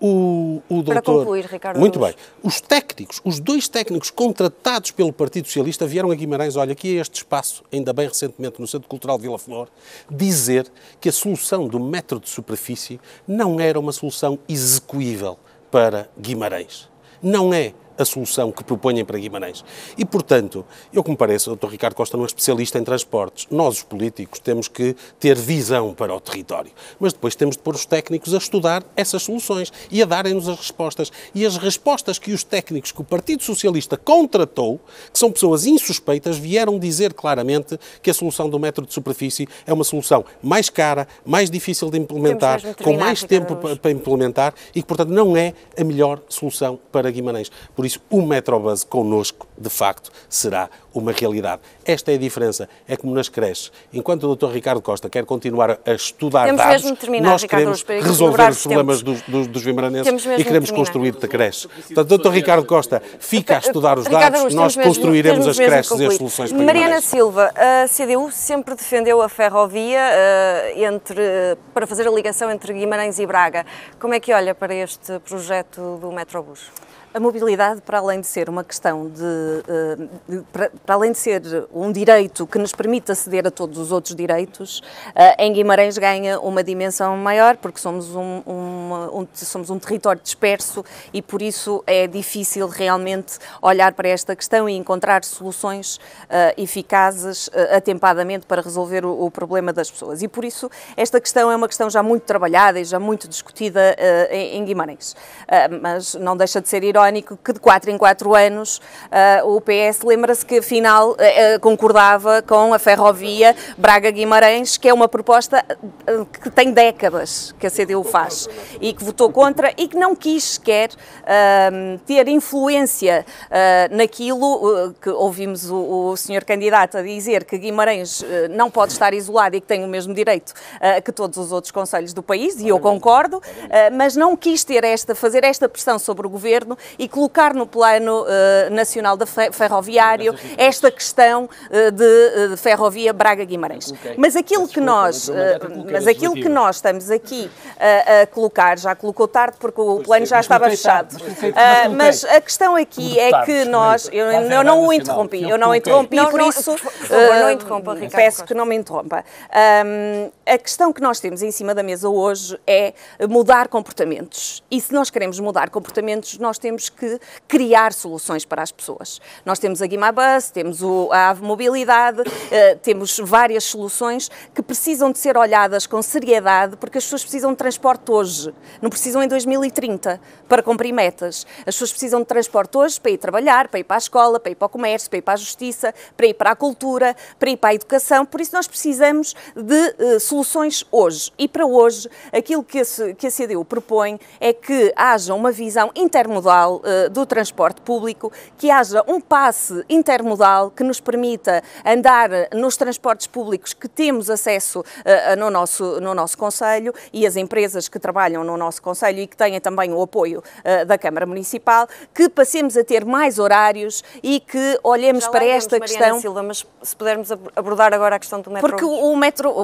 o doutor... Para concluir, Ricardo. Muito bem. Os técnicos, os 2 técnicos contratados pelo Partido Socialista vieram a Guimarães, olha, aqui a este espaço, ainda bem recentemente no Centro Cultural de Vila Flor, dizer que a solução do metro de superfície não era uma solução execuível para Guimarães. Não é a solução que proponham para Guimarães. E, portanto, eu que me parece, o Dr. Ricardo Costa não é especialista em transportes. Nós, os políticos, temos que ter visão para o território. Mas depois temos de pôr os técnicos a estudar essas soluções e a darem-nos as respostas. E as respostas que os técnicos que o Partido Socialista contratou, que são pessoas insuspeitas, vieram dizer claramente que a solução do metro de superfície é uma solução mais cara, mais difícil de implementar, com mais tempo para implementar e que, portanto, não é a melhor solução para Guimarães. Por isso, o Metrobus connosco, de facto, será uma realidade. Esta é a diferença. É como nas creches. Enquanto o Dr. Ricardo Costa quer continuar a estudar dados, nós queremos resolver os problemas dos vimaranenses e queremos construir creches. Portanto, o Dr. Ricardo Costa fica a estudar os dados, nós construiremos as creches e as soluções para Mariana Silva, a CDU sempre defendeu a ferrovia para fazer a ligação entre Guimarães e Braga. Como é que olha para este projeto do Metrobus? A mobilidade, para além de ser uma questão para além de ser um direito que nos permite aceder a todos os outros direitos, em Guimarães ganha uma dimensão maior, porque somos um território disperso e por isso é difícil realmente olhar para esta questão e encontrar soluções eficazes atempadamente para resolver o problema das pessoas. E por isso esta questão é uma questão já muito trabalhada e já muito discutida em Guimarães. Mas não deixa de ser irónico que de 4 em 4 anos o PS lembra-se que afinal concordava com a ferrovia Braga-Guimarães, que é uma proposta que tem décadas que a CDU faz e que votou contra e que não quis sequer ter influência naquilo que ouvimos o senhor candidato a dizer, que Guimarães não pode estar isolado e que tem o mesmo direito que todos os outros concelhos do país, e eu concordo, mas não quis fazer esta pressão sobre o Governo e colocar no plano nacional ferroviário esta questão de ferrovia Braga-Guimarães. Mas aquilo que nós estamos aqui a colocar, já colocou tarde porque o plano já estava fechado, mas a questão aqui é que nós, eu não o interrompi, por isso, não interrompa, Ricardo, peço que não me interrompa. A questão que nós temos em cima da mesa hoje é mudar comportamentos. E se nós queremos mudar comportamentos, nós temos que criar soluções para as pessoas. Nós temos a Guimabus, temos a Ave Mobilidade, temos várias soluções que precisam de ser olhadas com seriedade, porque as pessoas precisam de transporte hoje, não precisam em 2030 para cumprir metas. As pessoas precisam de transporte hoje para ir trabalhar, para ir para a escola, para ir para o comércio, para ir para a justiça, para ir para a cultura, para ir para a educação. Por isso nós precisamos de soluções hoje. E para hoje, aquilo que a CDU propõe é que haja uma visão intermodal do transporte público, que haja um passe intermodal que nos permita andar nos transportes públicos que temos acesso no nosso concelho, e as empresas que trabalham no nosso concelho e que têm também o apoio da Câmara Municipal, que passemos a ter mais horários e que olhemos para esta questão. Silva, mas se pudermos abordar agora a questão do metro.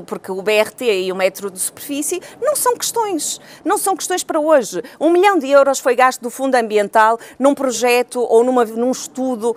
Porque o BRT e o metro de superfície não são questões para hoje. 1 milhão de euros foi gasto do Fundo Ambiental num projeto ou num estudo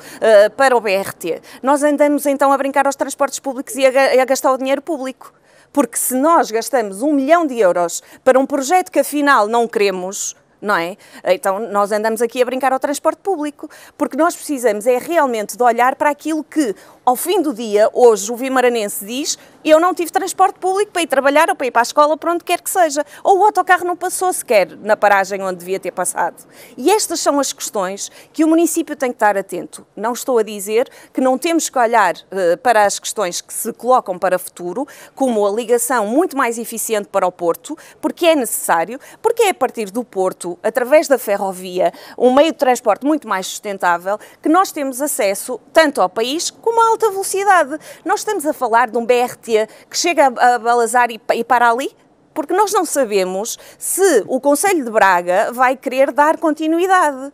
para o BRT. Nós andamos então a brincar aos transportes públicos e a gastar o dinheiro público. Porque se nós gastamos 1 milhão de euros para um projeto que afinal não queremos, não é? Então nós andamos aqui a brincar ao transporte público, porque nós precisamos realmente de olhar para aquilo que, ao fim do dia, hoje o vimaranense diz: eu não tive transporte público para ir trabalhar ou para ir para a escola, para onde quer que seja. Ou o autocarro não passou sequer na paragem onde devia ter passado. E estas são as questões que o município tem que estar atento. Não estou a dizer que não temos que olhar para as questões que se colocam para o futuro, como a ligação muito mais eficiente para o Porto, porque é necessário, porque é a partir do Porto, através da ferrovia, um meio de transporte muito mais sustentável, que nós temos acesso tanto ao país como à alta velocidade. Nós estamos a falar de um BRT que chega a Balazar e para ali, porque nós não sabemos se o Concelho de Braga vai querer dar continuidade.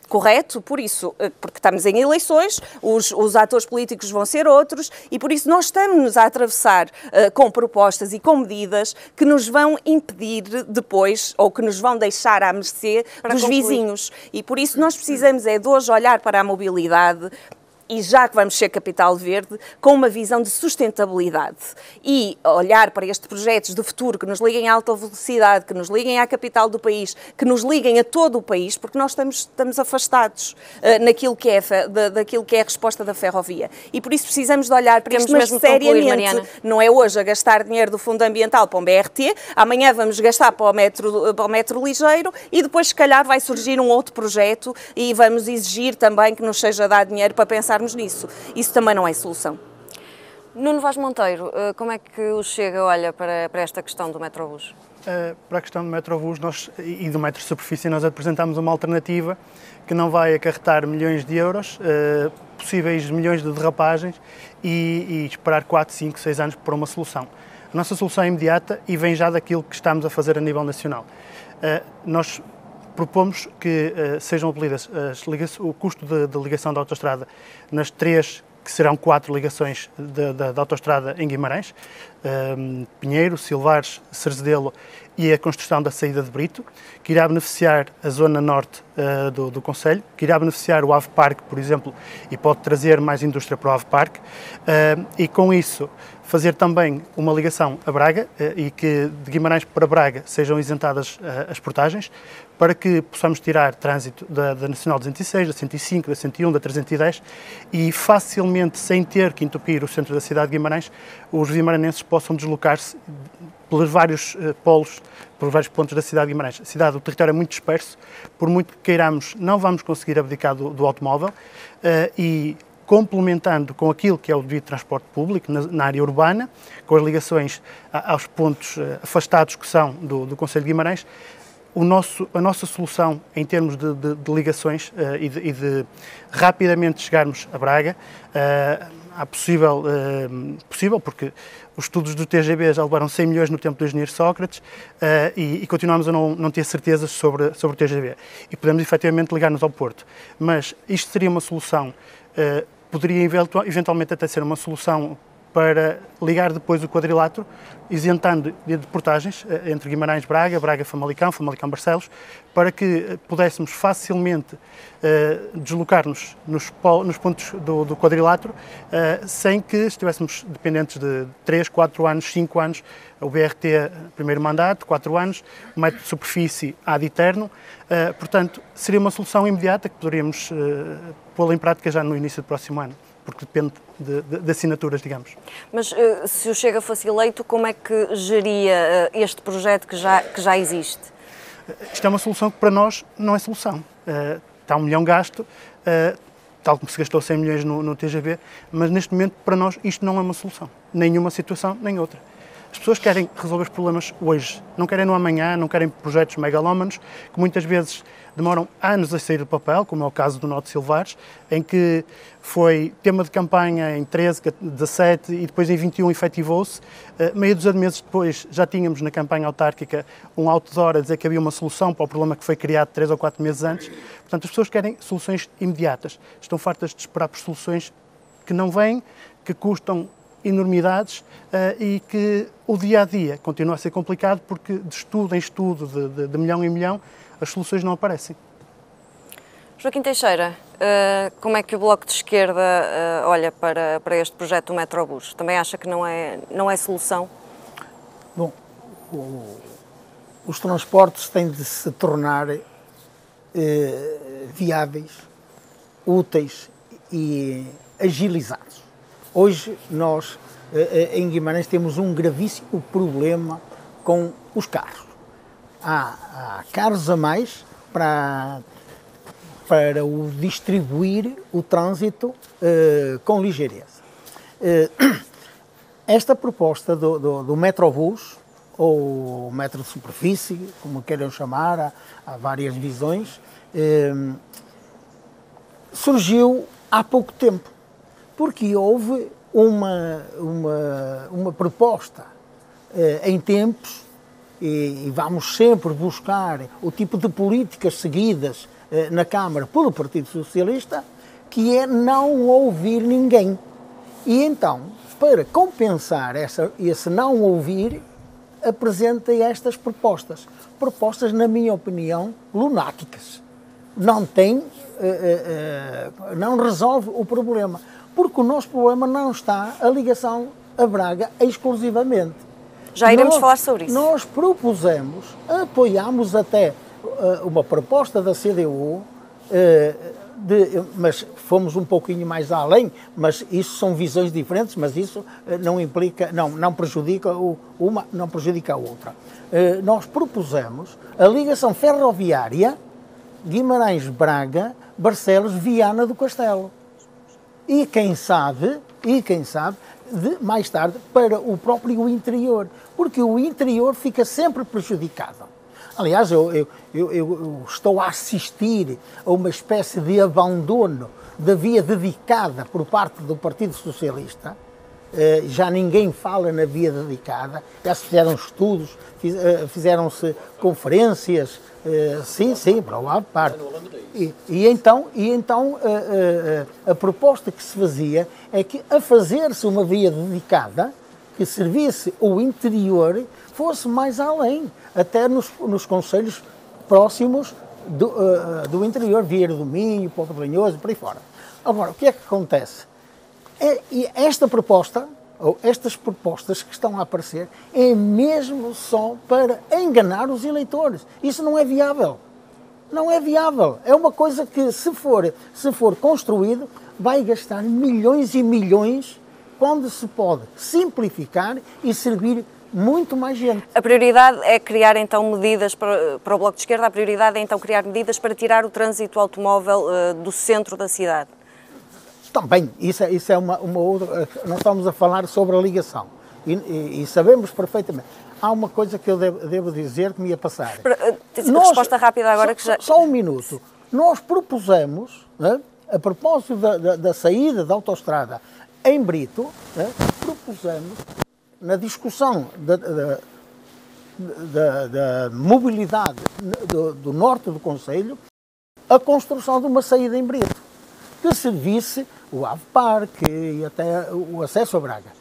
Correto? Por isso, porque estamos em eleições, os atores políticos vão ser outros e por isso nós estamos a atravessar com propostas e com medidas que nos vão impedir depois, ou que nos vão deixar à mercê dos vizinhos. E por isso nós precisamos de hoje olhar para a mobilidade, e já que vamos ser capital verde, com uma visão de sustentabilidade e olhar para estes projetos de futuro que nos liguem à alta velocidade, que nos liguem à capital do país, que nos liguem a todo o país, porque nós estamos afastados daquilo que é a resposta da ferrovia. E por isso precisamos de olhar para isto, mas seriamente. Não é hoje a gastar dinheiro do Fundo Ambiental para um BRT, amanhã vamos gastar para o metro ligeiro e depois, se calhar, vai surgir um outro projeto e vamos exigir também que nos seja dado dinheiro para pensar nisso. Isso também não é solução. Nuno Vaz Monteiro, como é que o Chega olha para esta questão do Metrobus? Para a questão do Metrobus e do metro de superfície, nós apresentamos uma alternativa que não vai acarretar milhões de euros, possíveis milhões de derrapagens e esperar 4, 5, 6 anos para uma solução. A nossa solução é imediata e vem já daquilo que estamos a fazer a nível nacional. Nós propomos que sejam abolidas o custo de ligação da autoestrada nas 3, que serão 4 ligações da autoestrada em Guimarães, Pinheiro, Silvares, Cerzedelo e a construção da saída de Brito, que irá beneficiar a zona norte do concelho, que irá beneficiar o Ave Parque, por exemplo, e pode trazer mais indústria para o Ave Parque, e com isso fazer também uma ligação a Braga e que de Guimarães para Braga sejam isentadas as portagens, para que possamos tirar trânsito da Nacional 206, da 105, da 101, da 310 e facilmente, sem ter que entupir o centro da cidade de Guimarães, os guimaranenses possam deslocar-se pelos vários polos, pelos vários pontos da cidade de Guimarães. O território é muito disperso, por muito que queiramos, não vamos conseguir abdicar do automóvel e complementando com aquilo que é o devido transporte público na área urbana, com as ligações aos pontos afastados que são do Concelho de Guimarães, a nossa solução em termos de ligações e de rapidamente chegarmos a Braga, possível, porque os estudos do TGV já levaram 100 milhões no tempo do engenheiro Sócrates e continuamos a não ter certezas sobre o TGV. E podemos efetivamente ligar-nos ao Porto. Mas isto seria uma solução, poderia eventualmente até ser uma solução para ligar depois o quadrilátero, isentando de portagens entre Guimarães-Braga, Braga-Famalicão, Famalicão-Barcelos, para que pudéssemos facilmente deslocar-nos nos pontos do quadrilátero sem que estivéssemos dependentes de 3, 4 anos, 5 anos, o BRT primeiro mandato, 4 anos, o metro de superfície ad eterno. Portanto, seria uma solução imediata que poderíamos pô-la em prática já no início do próximo ano, porque depende de assinaturas, digamos. Mas se o Chega fosse eleito, como é que geria este projeto que já existe? Isto é uma solução que para nós não é solução. Está 1 milhão gasto, tal como se gastou 100 milhões no TGV, mas neste momento para nós isto não é uma solução. Nenhuma situação, nem outra. As pessoas querem resolver os problemas hoje, não querem no amanhã, não querem projetos megalómanos, que muitas vezes demoram anos a sair do papel, como é o caso do Nó de Silvares, em que foi tema de campanha em 13, 17 e depois em 21 efetivou-se. Meia dúzia de meses depois já tínhamos na campanha autárquica um outdoor a dizer que havia uma solução para o problema que foi criado 3 ou 4 meses antes. Portanto, as pessoas querem soluções imediatas, estão fartas de esperar por soluções que não vêm, que custam enormidades e que o dia-a-dia continua a ser complicado porque de estudo em estudo, de milhão em milhão, as soluções não aparecem. Joaquim Teixeira, como é que o Bloco de Esquerda olha para este projeto do Metrobus? Também acha que não é solução? Bom, os transportes têm de se tornar viáveis, úteis e agilizados. Hoje nós, em Guimarães, temos um gravíssimo problema com os carros. Há carros a mais para o distribuir o trânsito com ligeireza. Esta proposta do Metrobus, ou metro de superfície, como queiram chamar, há várias visões, surgiu há pouco tempo, porque houve uma proposta em tempos, e vamos sempre buscar o tipo de políticas seguidas na Câmara pelo Partido Socialista, que é não ouvir ninguém. E então, para compensar esse não ouvir, apresenta estas propostas. Propostas, na minha opinião, lunáticas. Não resolve o problema. Porque o nosso problema não está a ligação a Braga exclusivamente. Já iremos falar sobre isso. Nós apoiámos até uma proposta da CDU, mas fomos um pouquinho mais além, mas isso são visões diferentes, mas isso não implica, não prejudica uma, não prejudica a outra. Nós propusemos a ligação ferroviária Guimarães-Braga, Barcelos-Viana do Castelo. E quem sabe, mais tarde, para o próprio interior, porque o interior fica sempre prejudicado. Aliás, eu estou a assistir a uma espécie de abandono da via dedicada por parte do Partido Socialista. Já ninguém fala na via dedicada, já se fizeram estudos, fizeram-se conferências, sim, para lá parte. E então a proposta que se fazia é que, a fazer-se uma via dedicada, que servisse o interior, fosse mais além, até nos concelhos próximos do interior, Vieira do Minho, Porto Banhoso, por aí fora. Agora, o que é que acontece? Esta proposta, ou estas propostas que estão a aparecer, é mesmo só para enganar os eleitores. Isso não é viável. Não é viável. É uma coisa que, se for construído, vai gastar milhões e milhões, quando se pode simplificar e servir muito mais gente. A prioridade é criar, então, medidas para o Bloco de Esquerda, a prioridade é, então, criar medidas para tirar o trânsito automóvel do centro da cidade. Também, isso é uma outra. Nós estamos a falar sobre a ligação e sabemos perfeitamente. Há uma coisa que eu devo dizer que me ia passar. Resposta rápida agora. Só um minuto. Nós propusemos, a propósito da saída da autoestrada em Brito, propusemos, na discussão da mobilidade do norte do concelho, a construção de uma saída em Brito, que servisse o Ave Parque e até o acesso a Braga.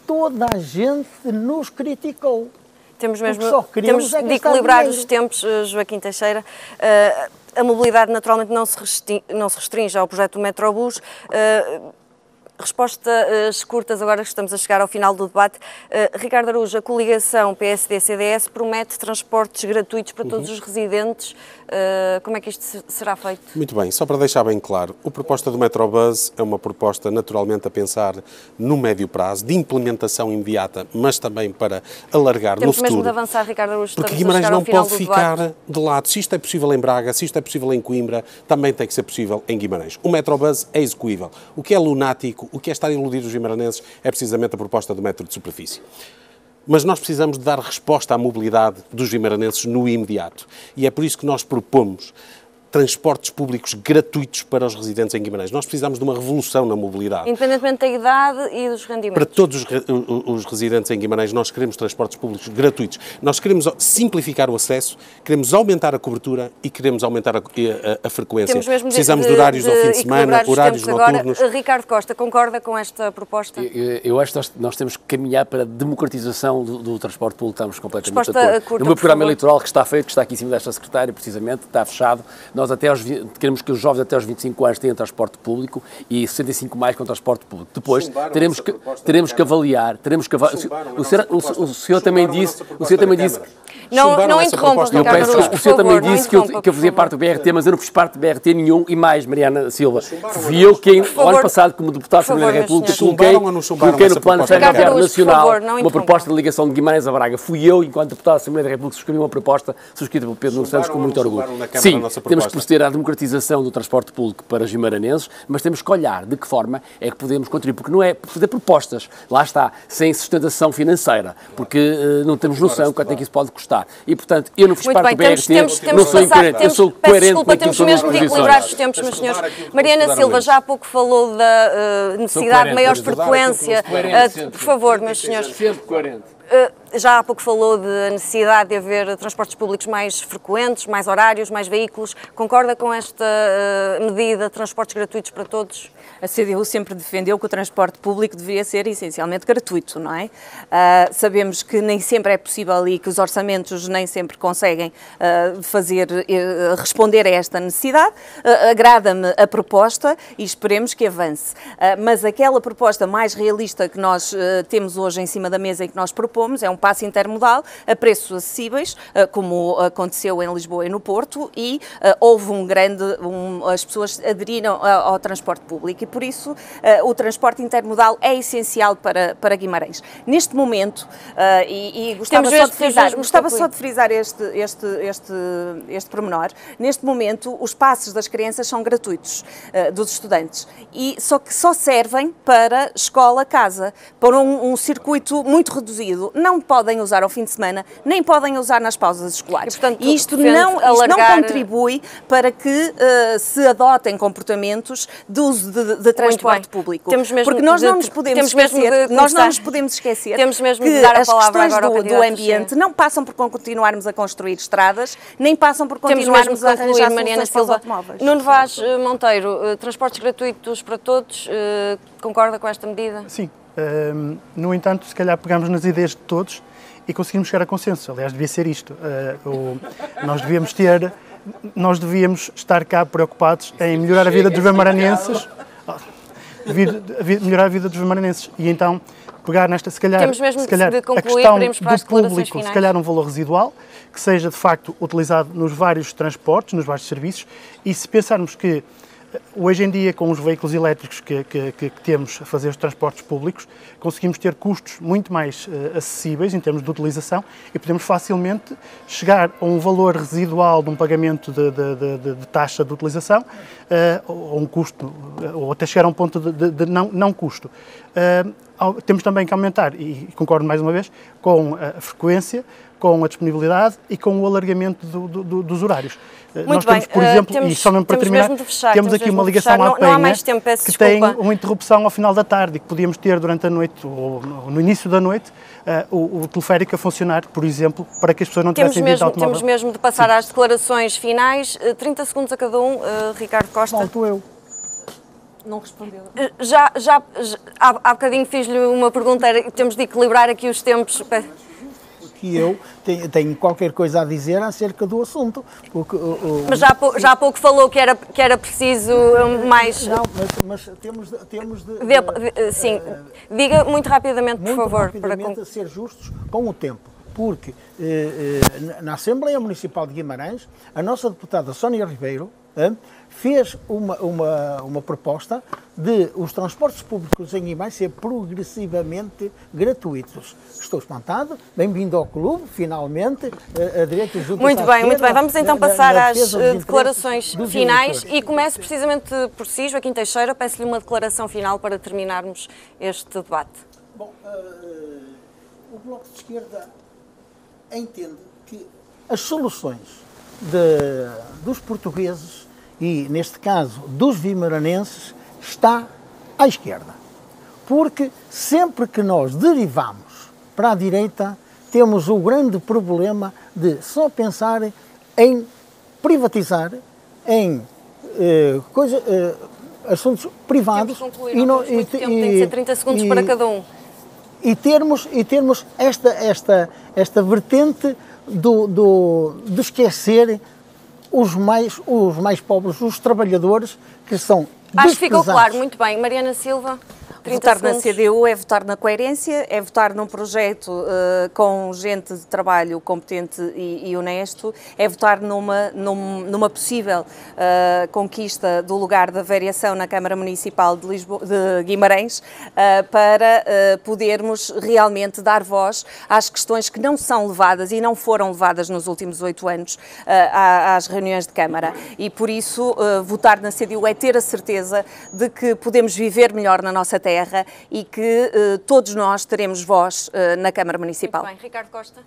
Toda a gente nos criticou. Temos de equilibrar os tempos, Joaquim Teixeira. A mobilidade naturalmente não se restringe ao projeto do Metrobus. Respostas curtas, agora que estamos a chegar ao final do debate. Ricardo Araújo, a coligação PSD-CDS promete transportes gratuitos para todos os residentes. Como é que isto será feito? Muito bem, só para deixar bem claro, a proposta do Metrobus é uma proposta naturalmente a pensar no médio prazo, de implementação imediata, mas também para alargar no futuro. Temos mesmo de avançar, Ricardo Araújo, porque Guimarães não pode ficar de lado. Se isto é possível em Braga, se isto é possível em Coimbra, também tem que ser possível em Guimarães. O Metrobus é execuível. O que é lunático, o que é estar a iludir os guimaranenses é precisamente a proposta do metro de superfície. Mas nós precisamos de dar resposta à mobilidade dos guimaranenses no imediato. E é por isso que nós propomos transportes públicos gratuitos para os residentes em Guimarães. Nós precisamos de uma revolução na mobilidade. Independentemente da idade e dos rendimentos. Para todos os residentes em Guimarães, nós queremos transportes públicos gratuitos. Nós queremos simplificar o acesso, queremos aumentar a cobertura e queremos aumentar a frequência. Precisamos de horários ao fim de semana, horários noturnos. Agora, Ricardo Costa, concorda com esta proposta? Eu acho que nós temos que caminhar para a democratização do transporte público. Estamos completamente de acordo. Curta, no meu programa eleitoral que está feito, que está aqui em cima desta secretária, precisamente, está fechado. Nós queremos que os jovens até aos 25 anos tenham transporte público e 65 mais com transporte público. Depois teremos que avaliar, o senhor também disse, não interrompa, o senhor também disse que eu fazia parte do BRT, mas eu não fiz parte do BRT nenhum e mais, Mariana Silva. Fui eu quem, o ano passado, como deputado da Assembleia da República, coloquei no Plano Ferroviário Nacional uma proposta de ligação de Guimarães a Braga. Fui eu, enquanto deputado da Assembleia da República, subscrevi uma proposta subscrita pelo Pedro Nuno Santos com muito orgulho. Sim, temos que proceder à democratização do transporte público para os guimaranenses, mas temos que olhar de que forma é que podemos contribuir, porque não é fazer propostas, lá está, sem sustentação financeira, porque não temos noção quanto é que isso pode custar. E, portanto, eu não fiz parte do BRT, não sou incoerente, eu sou coerente naquilo que são as minhas posições. Temos mesmo de equilibrar os tempos, meus senhores. Mariana Silva, já há pouco falou da necessidade de maior frequência. Por favor, meus senhores. Sempre coerente. Já há pouco falou da necessidade de haver transportes públicos mais frequentes, mais horários, mais veículos. Concorda com esta medida de transportes gratuitos para todos? A CDU sempre defendeu que o transporte público deveria ser essencialmente gratuito, não é? Sabemos que nem sempre é possível e que os orçamentos nem sempre conseguem responder a esta necessidade. Agrada-me a proposta e esperemos que avance. Mas aquela proposta mais realista que nós temos hoje em cima da mesa e que nós propomos é um passo intermodal a preços acessíveis, como aconteceu em Lisboa e no Porto, e houve as pessoas aderiram ao transporte público e por isso o transporte intermodal é essencial para Guimarães. Neste momento, e gostava só de frisar este pormenor, neste momento os passes das crianças são gratuitos, dos estudantes, e só servem para escola-casa, para um circuito muito reduzido. Não podem usar ao fim de semana, nem podem usar nas pausas escolares. E isto não contribui para que se adotem comportamentos de uso de transporte público. Porque nós não nos podemos esquecer que as questões do ambiente não passam por continuarmos a construir estradas, nem passam por continuarmos a arranjar soluções para os automóveis. Nuno Vaz Monteiro, transportes gratuitos para todos, concorda com esta medida? Sim. No entanto, se calhar pegamos nas ideias de todos e conseguimos chegar a consenso. Aliás, devia ser isto. Nós devíamos estar cá preocupados em melhorar a vida dos guimaranenses. Melhorar a vida dos guimaranenses. E então, pegar nesta, se calhar, temos mesmo de concluir, a questão do público, se calhar um valor residual, que seja de facto utilizado nos vários transportes, nos vários serviços, e se pensarmos que hoje em dia, com os veículos elétricos que temos a fazer os transportes públicos, conseguimos ter custos muito mais acessíveis em termos de utilização e podemos facilmente chegar a um valor residual de um pagamento de taxa de utilização, ou um custo, ou até chegar a um ponto de não custo. temos também que aumentar, e concordo mais uma vez, com a frequência, com a disponibilidade e com o alargamento dos horários. Nós temos, por exemplo, e só mesmo para terminar, temos aqui uma ligação à Penha que tem uma interrupção ao final da tarde e que podíamos ter durante a noite ou no início da noite o teleférico a funcionar, por exemplo, para que as pessoas não tivessem vindo de automóvel. Temos mesmo de passar às declarações finais. 30 segundos a cada um. Ricardo Costa. Volto eu. Não respondeu. Há bocadinho fiz-lhe uma pergunta, temos de equilibrar aqui os tempos. Que eu tenho qualquer coisa a dizer acerca do assunto. Porque, mas já há pouco falou que era preciso mais... Não, mas temos de sim, diga muito rapidamente, por favor. Para ser justos com o tempo. Porque na Assembleia Municipal de Guimarães, a nossa deputada Sónia Ribeiro fez uma proposta de os transportes públicos em Guimarães ser progressivamente gratuitos. Estou espantado, bem-vindo ao clube, finalmente, a direita junto muito bem. Vamos então passar às declarações finais e começo precisamente por si, Joaquim Teixeira, peço-lhe uma declaração final para terminarmos este debate. Bom, o Bloco de Esquerda entende que as soluções dos portugueses e, neste caso, dos vimaranenses, está à esquerda. Porque sempre que nós derivamos para a direita, temos o grande problema de só pensar em privatizar, em assuntos privados. Tem que ser 30 segundos para cada um. E termos esta vertente de esquecer os mais pobres, os trabalhadores, que são acho que ficou claro, muito bem. Mariana Silva, votar na CDU é votar na coerência, é votar num projeto com gente de trabalho competente e honesto, é votar numa possível conquista do lugar da variação na Câmara Municipal de Guimarães, para podermos realmente dar voz às questões que não são levadas e não foram levadas nos últimos 8 anos às reuniões de Câmara. E por isso votar na CDU é ter a certeza de que podemos viver melhor na nossa terra e que todos nós teremos voz na Câmara Municipal. Muito bem. Ricardo Costa,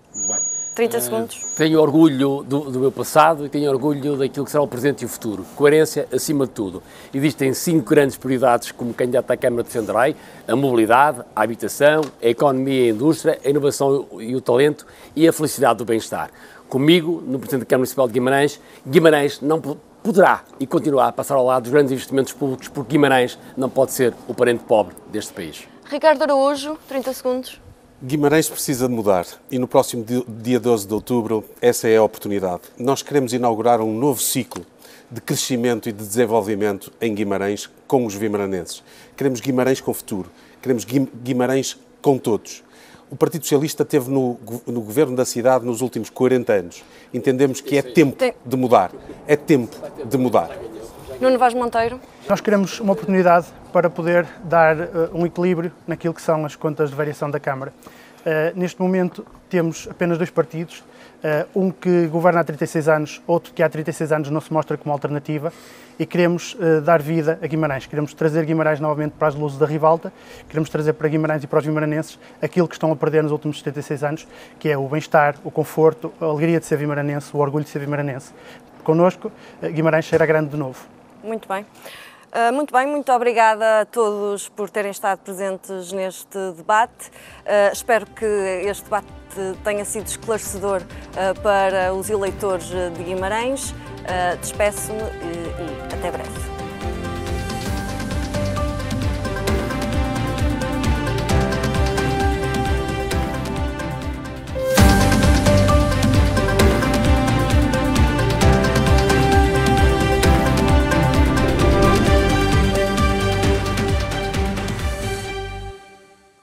30 segundos. Tenho orgulho do meu passado e tenho orgulho daquilo que será o presente e o futuro. Coerência acima de tudo. Existem 5 grandes prioridades como candidato à Câmara defenderei: a mobilidade, a habitação, a economia e a indústria, a inovação e o talento e a felicidade do bem-estar. Comigo, no Presidente da Câmara Municipal de Guimarães, Guimarães não poderá e continuará a passar ao lado dos grandes investimentos públicos, porque Guimarães não pode ser o parente pobre deste país. Ricardo Araújo, 30 segundos. Guimarães precisa de mudar e no próximo dia 12 de outubro essa é a oportunidade. Nós queremos inaugurar um novo ciclo de crescimento e de desenvolvimento em Guimarães com os vimaranenses. Queremos Guimarães com futuro, queremos Guimarães com todos. O Partido Socialista esteve no governo da cidade nos últimos 40 anos. Entendemos que é tempo de mudar. É tempo de mudar. Nuno Vaz Monteiro. Nós queremos uma oportunidade para poder dar um equilíbrio naquilo que são as contas de variação da Câmara. Neste momento temos apenas 2 partidos, um que governa há 36 anos, outro que há 36 anos não se mostra como alternativa, e queremos dar vida a Guimarães. Queremos trazer Guimarães novamente para as luzes da ribalta, queremos trazer para Guimarães e para os vimaranenses aquilo que estão a perder nos últimos 76 anos, que é o bem-estar, o conforto, a alegria de ser vimaranense, o orgulho de ser vimaranense. Connosco, Guimarães será grande de novo. Muito bem. Muito obrigada a todos por terem estado presentes neste debate. Espero que este debate tenha sido esclarecedor para os eleitores de Guimarães. Despeço-me e até breve.